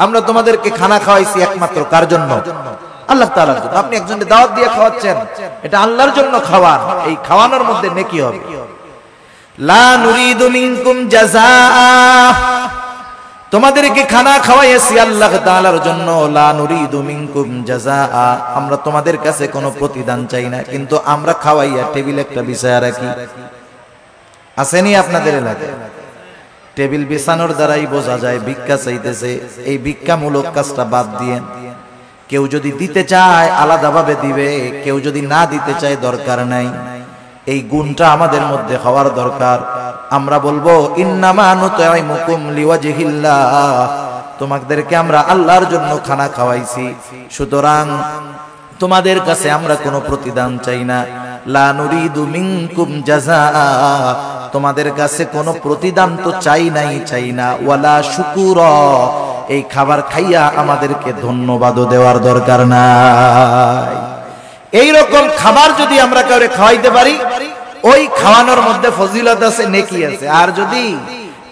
আমরা তোমাদেরকে খানা খাওয়াইছি একমাত্র কার জন্য? আল্লাহ তাআলার জন্য। আপনি একজনকে দাওয়াত দিয়ে খাওয়াচ্ছেন, এটা আল্লাহর জন্য খাওয়ান, এই খাওয়ানোর মধ্যে নেকি হবে। লা নুরিদু মিনকুম জাযাআ, তোমাদেরকে খানা খাওয়াইছি আল্লাহ তাআলার জন্য। লা নুরিদু মিনকুম জাযাআ, আমরা তোমাদের কাছে কোনো প্রতিদান চাই না, কিন্তু আমরা খাওয়াইয়া টেবিল একটা বিছায়া রাখি। আসেনি আপনাদের এলাকায়? টেবিল বিছানোর দ্বারাই বোঝা যায় ভিক্ষা চাইতেছে। এই ভিক্ষামূলক কাজটা বাদ দিয়েন। কেউ যদি দিতে চায় আলাদাভাবে দিবে, কেউ যদি না দিতে চায় দরকার নাই। এই গুণটা আমাদের মধ্যে হওয়ার দরকার। আমরা বলবো, ইন্নামা নুতঈমুকুম লিওয়াজহিল্লাহ, তোমাদেরকে আমরা আল্লাহর জন্য খানা খাওয়াইছি, সুতরাং তোমাদের কাছে আমরা কোনো প্রতিদান চাই না। লা নুরিদু মিনকুম জাযাআ, তোমাদের কাছে কোনো প্রতিদান তো চাই না। ওয়ালা শুকুরা, এই খাবার খাইয়া আমাদেরকে ধন্যবাদও দেওয়ার দরকার নাই। এই রকম খাবার যদি আমরা কাউকে খাওয়াইতে পারি, ওই খাওয়ানোর মধ্যে ফজিলত আছে, নেকি আছে। আর যদি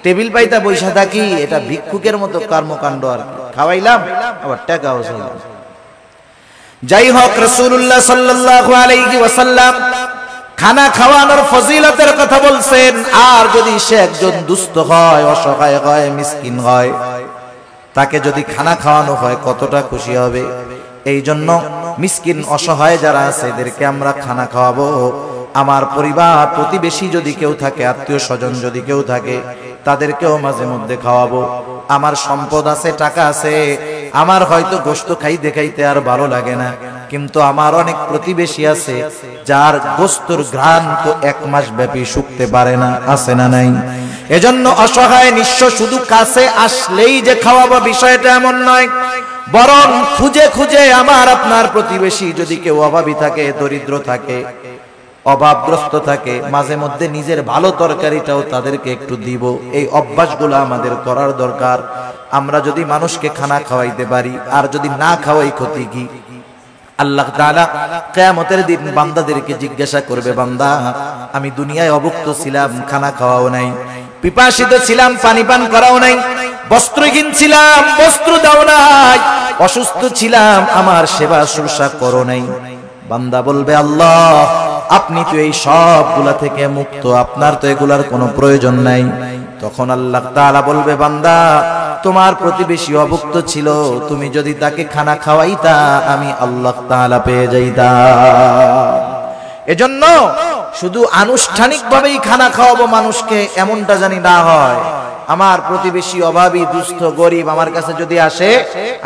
টেবিল পাইতা বৈশা থাকি, এটা ভিক্ষুকের মতো কর্মকাণ্ড। আর খাওয়াইলাম আবার টাকাও চাইলাম। যাই হোক, রাসূলুল্লাহ সাল্লাল্লাহু আলাইহি ওয়াসাল্লাম খানা খাওয়ানোর ফজিলতের কথা বলছেন। আর যদি সে একজন দুস্থ হয়, অসহায় হয়, মিসকিন হয়, তাকে যদি খানা খাওয়ানো হয় কতটা খুশি হবে। এই জন্য মিসকিন অসহায় যারা আছে এদেরকে আমরা খানা খাওয়াবো। আমার পরিবার প্রতিবেশী যদি কেউ থাকে, আত্মীয় স্বজন যদি কেউ থাকে, তাদেরকেও মাঝে মধ্যে খাওয়াবো। আমার সম্পদ আছে, টাকা আছে, আমার হয়তো গোশত খাইতে খাইতে আর ভালো লাগে না, কিন্তু আমার অনেক প্রতিবেশী আছে যার গোশতর ঘ্রাণ তো 1 মাস ব্যাপী শুকতে পারে না, আছে না নাই? এজন্য অসহায় নিঃস্ব শুধু কাছে আসলেই যে খাওয়াবো বিষয়টা এমন নয়, বরং খুঁজে খুঁজে আমার আপনার প্রতিবেশী যদি কেউ অভাবী থাকে, দরিদ্র থাকে, অভাবগ্রস্ত থাকে, মাঝে মধ্যে নিজের ভালো তরকারিটাও তাদেরকে একটু দিব। এই অভ্যাসগুলো আমাদের করার দরকার। আমরা যদি মানুষকে খানা খাওয়াইতে পারি, আর যদি না খাওয়াই ক্ষতি কি? আল্লাহ তাআলা কিয়ামতের দিন বান্দাদেরকে জিজ্ঞাসা করবে, বান্দা আমি দুনিয়ায় অভুক্ত ছিলাম, খানা খাওয়াও নাই, পিপাসিত ছিলাম, পানি পান করাও নাই, বস্ত্রহীন ছিলাম, বস্ত্র দাও নাই, অসুস্থ ছিলাম, আমার সেবা শুশ্রূষা করো নাই। বান্দা বলবে, আল্লাহ আপনি তো এই সবগুলা থেকে মুক্ত, আপনার তো এগুলার কোনো প্রয়োজন নাই। তখন আল্লাহ তাআলা বলবে, বান্দা তোমার প্রতিবেশী অভুক্ত ছিল, তুমি যদি তাকে খানা খাওয়াইতা আমি আল্লাহ তাআলা পেয়ে যাইতাম। এজন্য শুধু আনুষ্ঠানিকভাবেই খানা খাওয়াবো মানুষকে, এমনটা জানি না হয়। আমার প্রতিবেশী অভাবী, দুস্থ, গরিব আমার কাছে যদি আসে,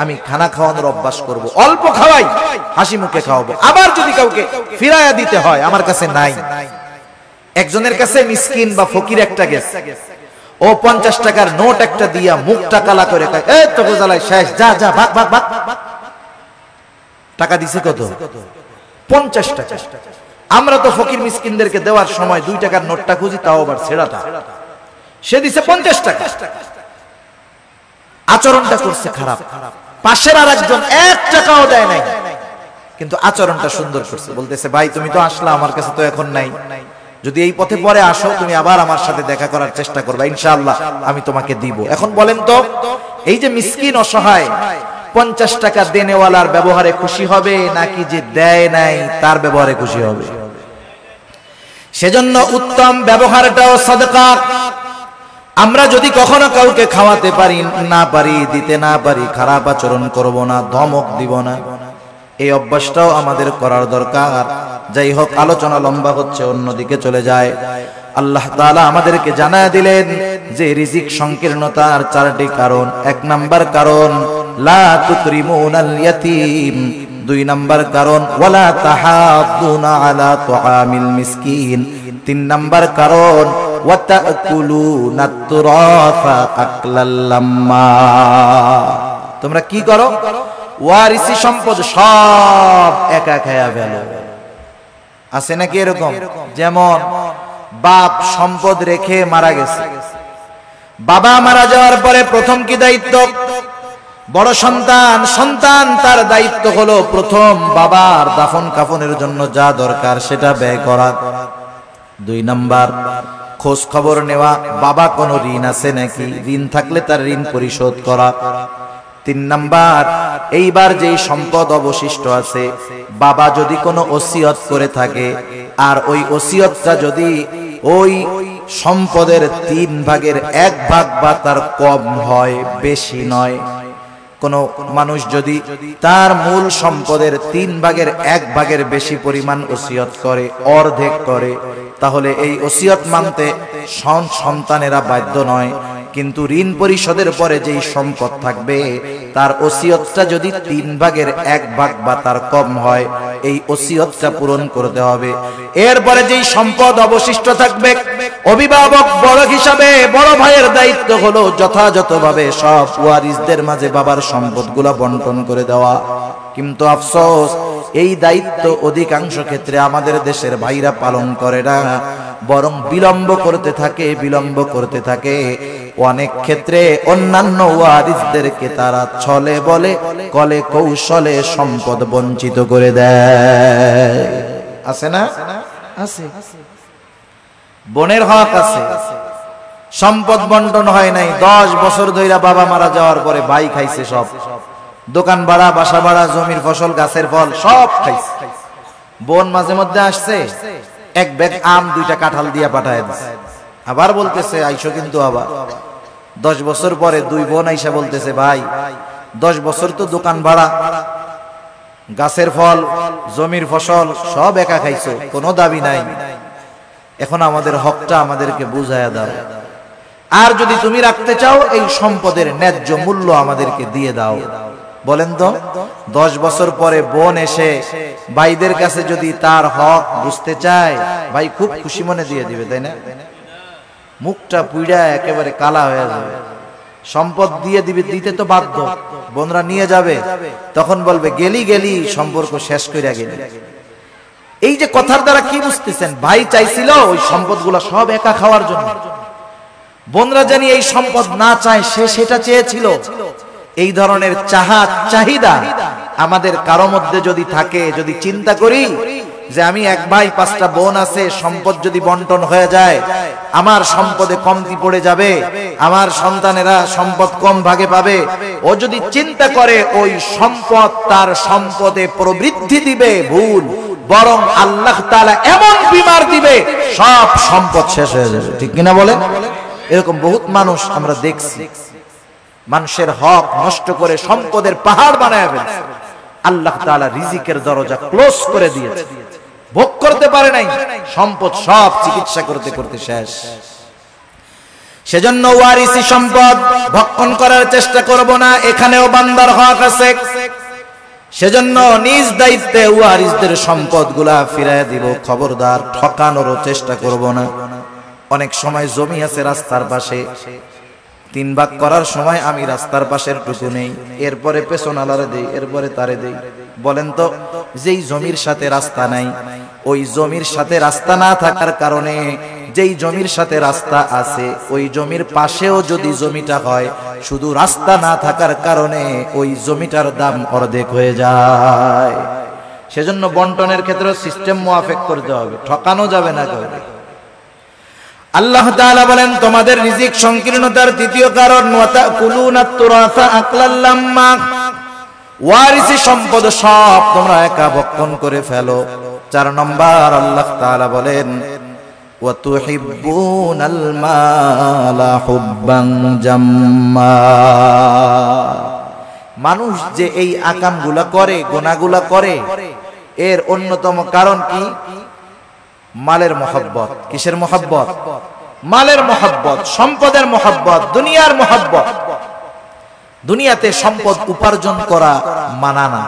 আমি খানা খাওয়ানোর অভ্যাস করব। অল্প খাওয়াই, হাসি মুখে খাওয়াবো। আবার যদি কাউকে ফিরাইয়া দিতে হয়, আমার কাছে নাই, একজনের কাছে মিসকিন বা ফকির একটা গেছে, ও 50 টাকার নোট একটা দিয়া মুখটা কালা করে কয়, এই তো গোজালাই শেষ, যা যা ভাগ ভাগ ভাগ। টাকা দিছে কত? 50 টাকা। আমরা তো ফকির মিসকিনদেরকে দেওয়ার সময় 2 টাকার নোটটা খুঁজি, তাও আবার ছেঁড়াটা। সে দিছে 50 টাকা। আচরণটা করছে খারাপ। পাশের আরেকজন 1 টাকাও দেয় নাই, কিন্তু আচরণটা সুন্দর করছে। বলতেছে, ভাই তুমি তো আসলা, আমার কাছে তো এখন নাই, যদি এই পথে পরে আসো তুমি আবার আমার সাথে দেখা করার চেষ্টা করবা, ইনশাআল্লাহ আমি তোমাকে দিব। এখন বলেন তো, এই যে মিসকিন অসহায় 50 টাকা দেনেওয়ালার ব্যবহারে খুশি হবে নাকি যে দেয় নাই তার ব্যবহারে খুশি হবে? সেজন্য উত্তম ব্যবহারটাও সাদকা। আমরা যদি কখনো কাউকে খাওয়াতে পারি না পারি, দিতে না পারি, খারাপ আচরণ করব না, ধমক দিব না, এই অভ্যাসটাও আমাদের করার দরকার। যাই হোক, আলোচনা লম্বা হচ্ছে, অন্যদিকে চলে যায়। আল্লাহ তাআলা আমাদেরকে জানায় দিলেন যে রিজিক সংকীর্ণতার 4টি কারণ। 1 নাম্বার কারণ লা তুকরিমুনাল ইয়াতীম, 2 নাম্বার কারণ ওয়ালা তাহাদ্দুনা আলা তুআমিল মিসকিন, 3 নাম্বার কারণ ওয়া তাকুলুনাত তুরাফা আকলাল লাম্মা। তোমরা কি করো? ওয়ারিসি সম্পদ সব একা খায়া ফেলো। আছে নাকি এরকম? যেমন বাপ সম্পদ রেখে মারা গেছে, বাবা মারা যাওয়ার পরে প্রথম কি দায়িত্ব? বড় সন্তান, সন্তান তার দায়িত্ব হলো প্রথম বাবার দাফন কাফনের জন্য যা দরকার সেটা ব্যয় করা। 2 নাম্বার খোঁজ খবর নেওয়া, বাবা কোনো ঋণ আছে নাকি, ঋণ থাকলে তার ঋণ পরিশোধ করা। 3 নাম্বার এইবার যেই সম্পদ অবশিষ্ট আছে, বাবা যদি কোনো ওসিয়ত করে থাকে আর ওই ওসিয়তটা যদি ওই সম্পদের 3 ভাগের 1 ভাগ বা তার কম হয়, বেশি নয়, কোন মানুষ যদি তার মূল সম্পদের 3 ভাগের 1 ভাগের বেশি পরিমাণ ওসিয়ত করে, অর্ধেক করে, তাহলে এই ওসিয়ত মানতে সন্তানেরা বাধ্য নয়। কিন্তু ঋণ পরিশোধের পরে যেই সম্পদ থাকবে তার ওসিয়তটা যদি 3 ভাগের 1 ভাগ বা তার কম হয়, এই ওসিয়তটা পূরণ করতে হবে। এরপরে যেই সম্পদ অবশিষ্ট থাকবে, অভিভাবক বড় হিসাবে বড় ভাইয়ের দায়িত্ব হলো যথাযথভাবে সব ওয়ারিসদের মাঝে বাবার সম্পদগুলো বন্টন করে দেওয়া। কিন্তু আফসোস, এই দায়িত্ব অধিকাংশ ক্ষেত্রে আমাদের দেশের ভাইরা পালন করে না, বরং বিলম্ব করতে থাকে। অনেক ক্ষেত্রে অন্যান্য ওয়ারিসদেরকে তারা ছলে বলে কলে কৌশলে সম্পদ বঞ্চিত করে দেয়। আছে না? আছে। বোনের হক আছে, সম্পদ বন্টন হয় নাই, 10 বছর ধরে বাবা মারা যাওয়ার পরে ভাই খাইছে সব, দোকান ভাড়া, বাসা ভাড়া, জমির ফসল, গাছের ফল সব খাইছে। বোন মাঝে মধ্যে আসছে, 1 ব্যাগ আম 2টা কাঁঠাল দিয়া পাঠায় দিছে, আবার বলতেছে আইসো, কিন্তু আবার 10 বছর পরে 2 বোন আইসা বলতেছে, ভাই 10 বছর তো দোকান ভাড়া, গাছের ফল, জমির ফসল সব একা খাইছো, কোনো দাবি নাই, এখন আমাদের হকটা আমাদেরকে বুঝায়া দাও। আর যদি তুমি রাখতে চাও, এই সম্পদের ন্যায্য মূল্য আমাদেরকে দিয়ে দাও। বলেন তো, 10 বছর পরে বোন এসে ভাইদের কাছে যদি তার হক বুঝতে চায়, ভাই খুব খুশি মনে দিয়ে দিবে, তাই না? মুখটা পুইড়া একেবারে কালা হয়ে যাবে, সম্পদ দিয়ে দিবে, দিতে তো বাধ্য, বোনরা নিয়ে যাবে, তখন বলবে গেলি সম্পর্ক শেষ কইরা গেলি। এই যে কথার দ্বারা কি বুঝতেছেন? ভাই চাইছিল ওই সম্পদগুলো সব একা খাওয়ার জন্য, বোনরা জানি এই সম্পদ না চায়, সে সেটা চেয়েছিল। এই ধরনের চাহিদা আমাদের কারো মধ্যে যদি থাকে, যদি চিন্তা করি যে আমি 1 ভাই 5টা বোন আছে, সম্পদ যদি বন্টন হয়ে যায় আমার সম্পদে কমতি পড়ে যাবে, আমার সন্তানেরা সম্পদ কম ভাগে পাবে, ও যদি চিন্তা করে ওই সম্পদ তার সম্পদে প্রবৃদ্ধি দিবে, ভুল, বরং আল্লাহ তাআলা এমন বিমার দিবে সব সম্পদ শেষ হয়ে যাবে। ঠিক কিনা বলেন? এরকম বহুত মানুষ আমরা দেখছি, মানুষের হক নষ্ট করে সম্পদের পাহাড় বানায় ফেলছে। আল্লাহ তাআলা রিজিকের দরজা ক্লোজ করে দিয়েছে, ভোগ করতে পারে নাই, সম্পদ সব চিকিৎসা করতে করতে শেষ। সেজন্য ওয়ারিসি সম্পদ ভক্ষণ করার চেষ্টা করব না। এখানেও বান্দার হক আছে, সেজন্য নিজ দায়িত্বে ওয়ারিসদের সম্পদগুলা ফিরায় দিব। খবরদার, ঠকানোরও চেষ্টা করব না। অনেক সময় জমি আছে রাস্তার পাশে, 3 ভাগ করার সময় আমি রাস্তার পাশের টুকু নেই, এরপরে পেছন আলারে দেই, এরপরে তারে দেই। বলেন তো, যেই জমির সাথে রাস্তা নাই, ওই জমির সাথে রাস্তা না থাকার কারণে যেই জমির সাথে রাস্তা আছে ওই জমির পাশেও যদি জমিটা হয়, শুধু রাস্তা না থাকার কারণে ওই জমিটার দাম অর্ধেক হয়ে যায়। সেজন্য বন্টনের ক্ষেত্রে সিস্টেম মুআফিক করতে হবে, ঠকানো যাবে না কাউকে। আল্লাহ তাআলা বলেন তোমাদের রিজিক সংকীর্ণতার তৃতীয় কারণ ওয়াতাকুলুনাত তুরাসা আকলাল লাম্মা, ওয়ারিসি সম্পদ সব তোমরা একা ভক্ষণ করে ফেলো। 4 নম্বর আল্লাহ তাআলা বলেন ওয়াতুহিব্বুনাল মালা হুব্বান জাম্মা, মানুষ যে এই আকামগুলা করে, গুনাহগুলা করে, এর অন্যতম কারণ কি? মালের মহব্বত। কিসের মহব্বত? মালের মহব্বত, সম্পদের মহব্বত, দুনিয়ার মহব্বত। দুনিয়াতে সম্পদ উপার্জন করা মানা না।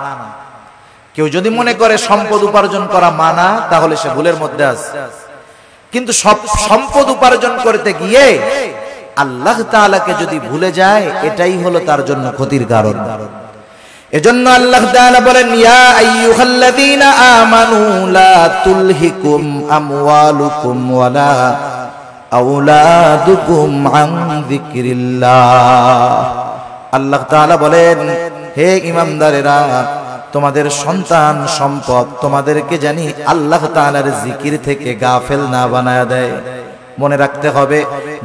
কেউ যদি মনে করে সম্পদ উপার্জন করা মানা, তাহলে সে ভুলের মধ্যে আছে। কিন্তু সব সম্পদ উপার্জন করতে গিয়ে আল্লাহ তাআলাকে যদি ভুলে যায়, এটাই হলো তার জন্য ক্ষতির কারণ। এজন্য আল্লাহ তাআলা বলেন ইয়া আইয়ুহাল্লাযীনা আমানু লা তুলহিকুম আমওয়ালুকুম ওয়ালা আওলাদুকুম আন যিকরিল্লাহ। আল্লাহ তাআলা বলেন হে ঈমানদারেরা, তোমাদের সন্তান সম্পদ তোমাদেরকে জানি আল্লাহ তাআলার জিকির থেকে গাফেল না বানায়া দেয়। মনে রাখতে হবে,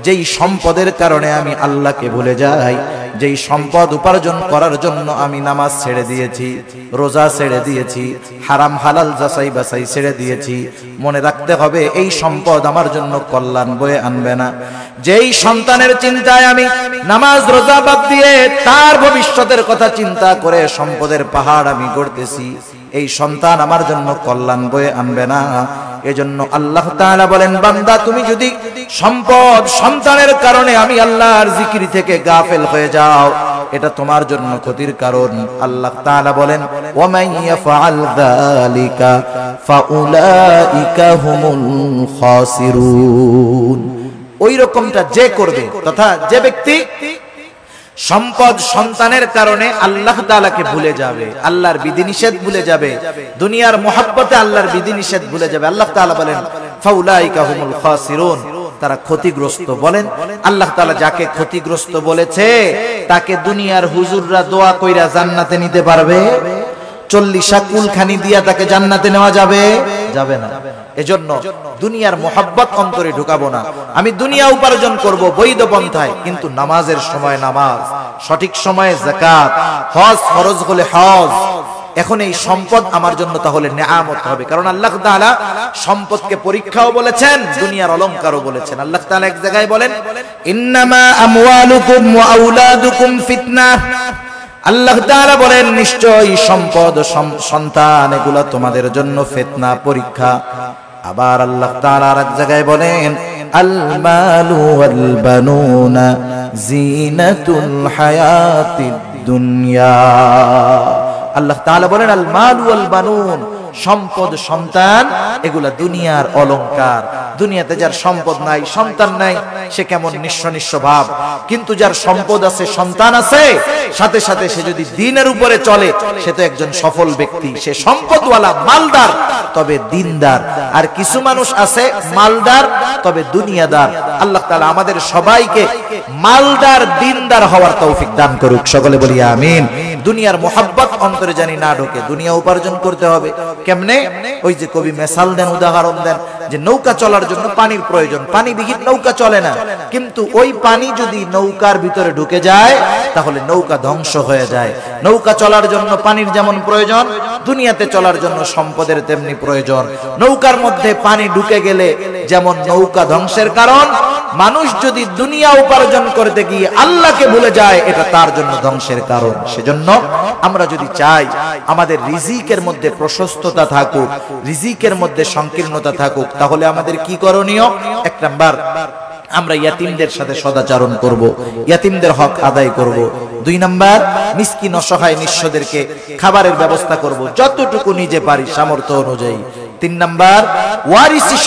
যেই সম্পদের কারণে আমি আল্লাহকে ভুলে যাই, যেই সম্পদ উপার্জন করার জন্য আমি নামাজ ছেড়ে দিয়েছি, রোজা ছেড়ে দিয়েছি, হারাম হালাল যাচাই বাছাই ছেড়ে দিয়েছি, মনে রাখতে হবে এই সম্পদ আমার জন্য কল্যাণ বয়ে আনবে না। যেই সন্তানের চিন্তায় আমি নামাজ রোজা বাদ দিয়ে তার ভবিষ্যতের কথা চিন্তা করে সম্পদের পাহাড় আমি গড়তেছি, এই সন্তান আমার জন্য কল্যাণ বয়ে আনবে না। এজন্য আল্লাহ তাআলা বলেন বান্দা, তুমি যদি সম্পদ সন্তানের কারণে আমি আল্লাহর জিকির থেকে গাফেল হয়ে যাও, এটা তোমার জন্য ক্ষতির কারণ। আল্লাহ তাআলা বলেন ওয়া মান ইয়াফআল যালিকা ফাউলাইকা হুমুল খাসিরুন। ওই রকমটা যে করবে, তথা যে ব্যক্তি সম্পদ সন্তানের কারণে আল্লাহ তাআলাকে ভুলে যাবে, আল্লাহর বিধিনিষেধ ভুলে যাবে, দুনিয়ার মহব্বতে আল্লাহর বিধিনিষেধ ভুলে যাবে, আল্লাহ তাআলা বলেন ফাউলাইকা হুমুল খাসিরুন, তারা ক্ষতিগ্রস্ত। বলেন আল্লাহ তাআলা যাকে ক্ষতিগ্রস্ত বলেছে তাকে দুনিয়ার হুজুররা দোয়া কইরা জান্নাতে নিতে পারবে? 40 কুলখানি দিয়া তাকে জান্নাতে নেওয়া যাবে? যাবে না। এজন্য দুনিয়ার মোহাব্বত অন্তরে ঢুকাবো না। আমি দুনিয়া উপার্জন করব বৈধ পন্থায়, কিন্তু নামাজের সময় নামাজ, সঠিক সময়ে যাকাত, হজ ফরজ হলে হজ। এখন এই সম্পদ আমার জন্য তাহলে নেয়ামত হবে, কারণ আল্লাহ তাআলা সম্পদকে পরীক্ষাও বলেছেন, দুনিয়ার অলংকারও বলেছেন। আল্লাহ তাআলা এক জায়গায় বলেন ইন্নামা আমওয়ালুকুম ওয়া আওলাদুকুম ফিতনাহ। আল্লাহ তাআলা বলেন নিশ্চয়ই সম্পদ সন্তান এগুলা তোমাদের জন্য ফিতনা, পরীক্ষা। আবার আল্লাহ তাআলা আর এক জায়গায় বলেন আল মালু ওয়াল বানুনা জিনাতুল হায়াতিদ দুনিয়া। আল্লাহ তাআলা বলেন আল মালু ওয়াল বানুন, সম্পদ সন্তান এগুলা দুনিয়ার অলংকার। দুনিয়াতে যার সম্পদ নাই, সন্তান নাই, সে কেমন নিঃস্ব নিঃস্ব ভাব। কিন্তু যার সম্পদ আছে, সন্তান আছে, সাথে সাথে সে যদি দ্বীনের উপরে চলে, সে তো একজন সফল ব্যক্তি। সে সম্পদওয়ালা, মালদার, তবে দ্বীনদার। আর কিছু মানুষ আছে মালদার তবে দুনিয়াদার। আল্লাহ তাআলা আমাদের সবাইকে মালদার দ্বীনদার হওয়ার তৌফিক দান করুক, সকলে বলি আমিন। দুনিয়ার মোহাব্বত অন্তরে জানি না ঢোকে। দুনিয়া উপার্জন করতে হবে কেমনে? ওই যে কবি মেসাল দেন, উদাহরণ দেন যে নৌকা চলার জন্য পানির প্রয়োজন, পানি বিহীন নৌকা চলে না। কিন্তু ওই পানি যদি নৌকার ভিতরে ঢুকে যায় তাহলে নৌকা ধ্বংস হয়ে যায়। নৌকা চলার জন্য পানির যেমন প্রয়োজন, দুনিয়াতে চলার জন্য সম্পদের তেমনি প্রয়োজন। নৌকার মধ্যে পানি ঢুকে গেলে যেমন নৌকা ধ্বংসের কারণ, মানুষ যদি দুনিয়া উপার্জন করতে গিয়ে আল্লাহকে ভুলে যায়, এটা তার জন্য ধ্বংসের কারণ। সেজন্য আমরা যদি চাই আমাদের রিজিকের মধ্যে প্রশস্ততা থাকুক, রিজিকের মধ্যে সংকীর্ণতা থাকুক, তাহলে আমাদের কি করণীয়? 1 নাম্বার, আমরা ইয়াতিমদের সাথে সদাচরণ করব, ইয়াতিমদের হক আদায় করব। 2 নাম্বার, মিসকিন অসহায় নিঃস্বদেরকে খাবারের ব্যবস্থা করব যতটুকু নিজে পারি সামর্থ্য অনুযায়ী। 3 নাম্বার, ওয়ারিসি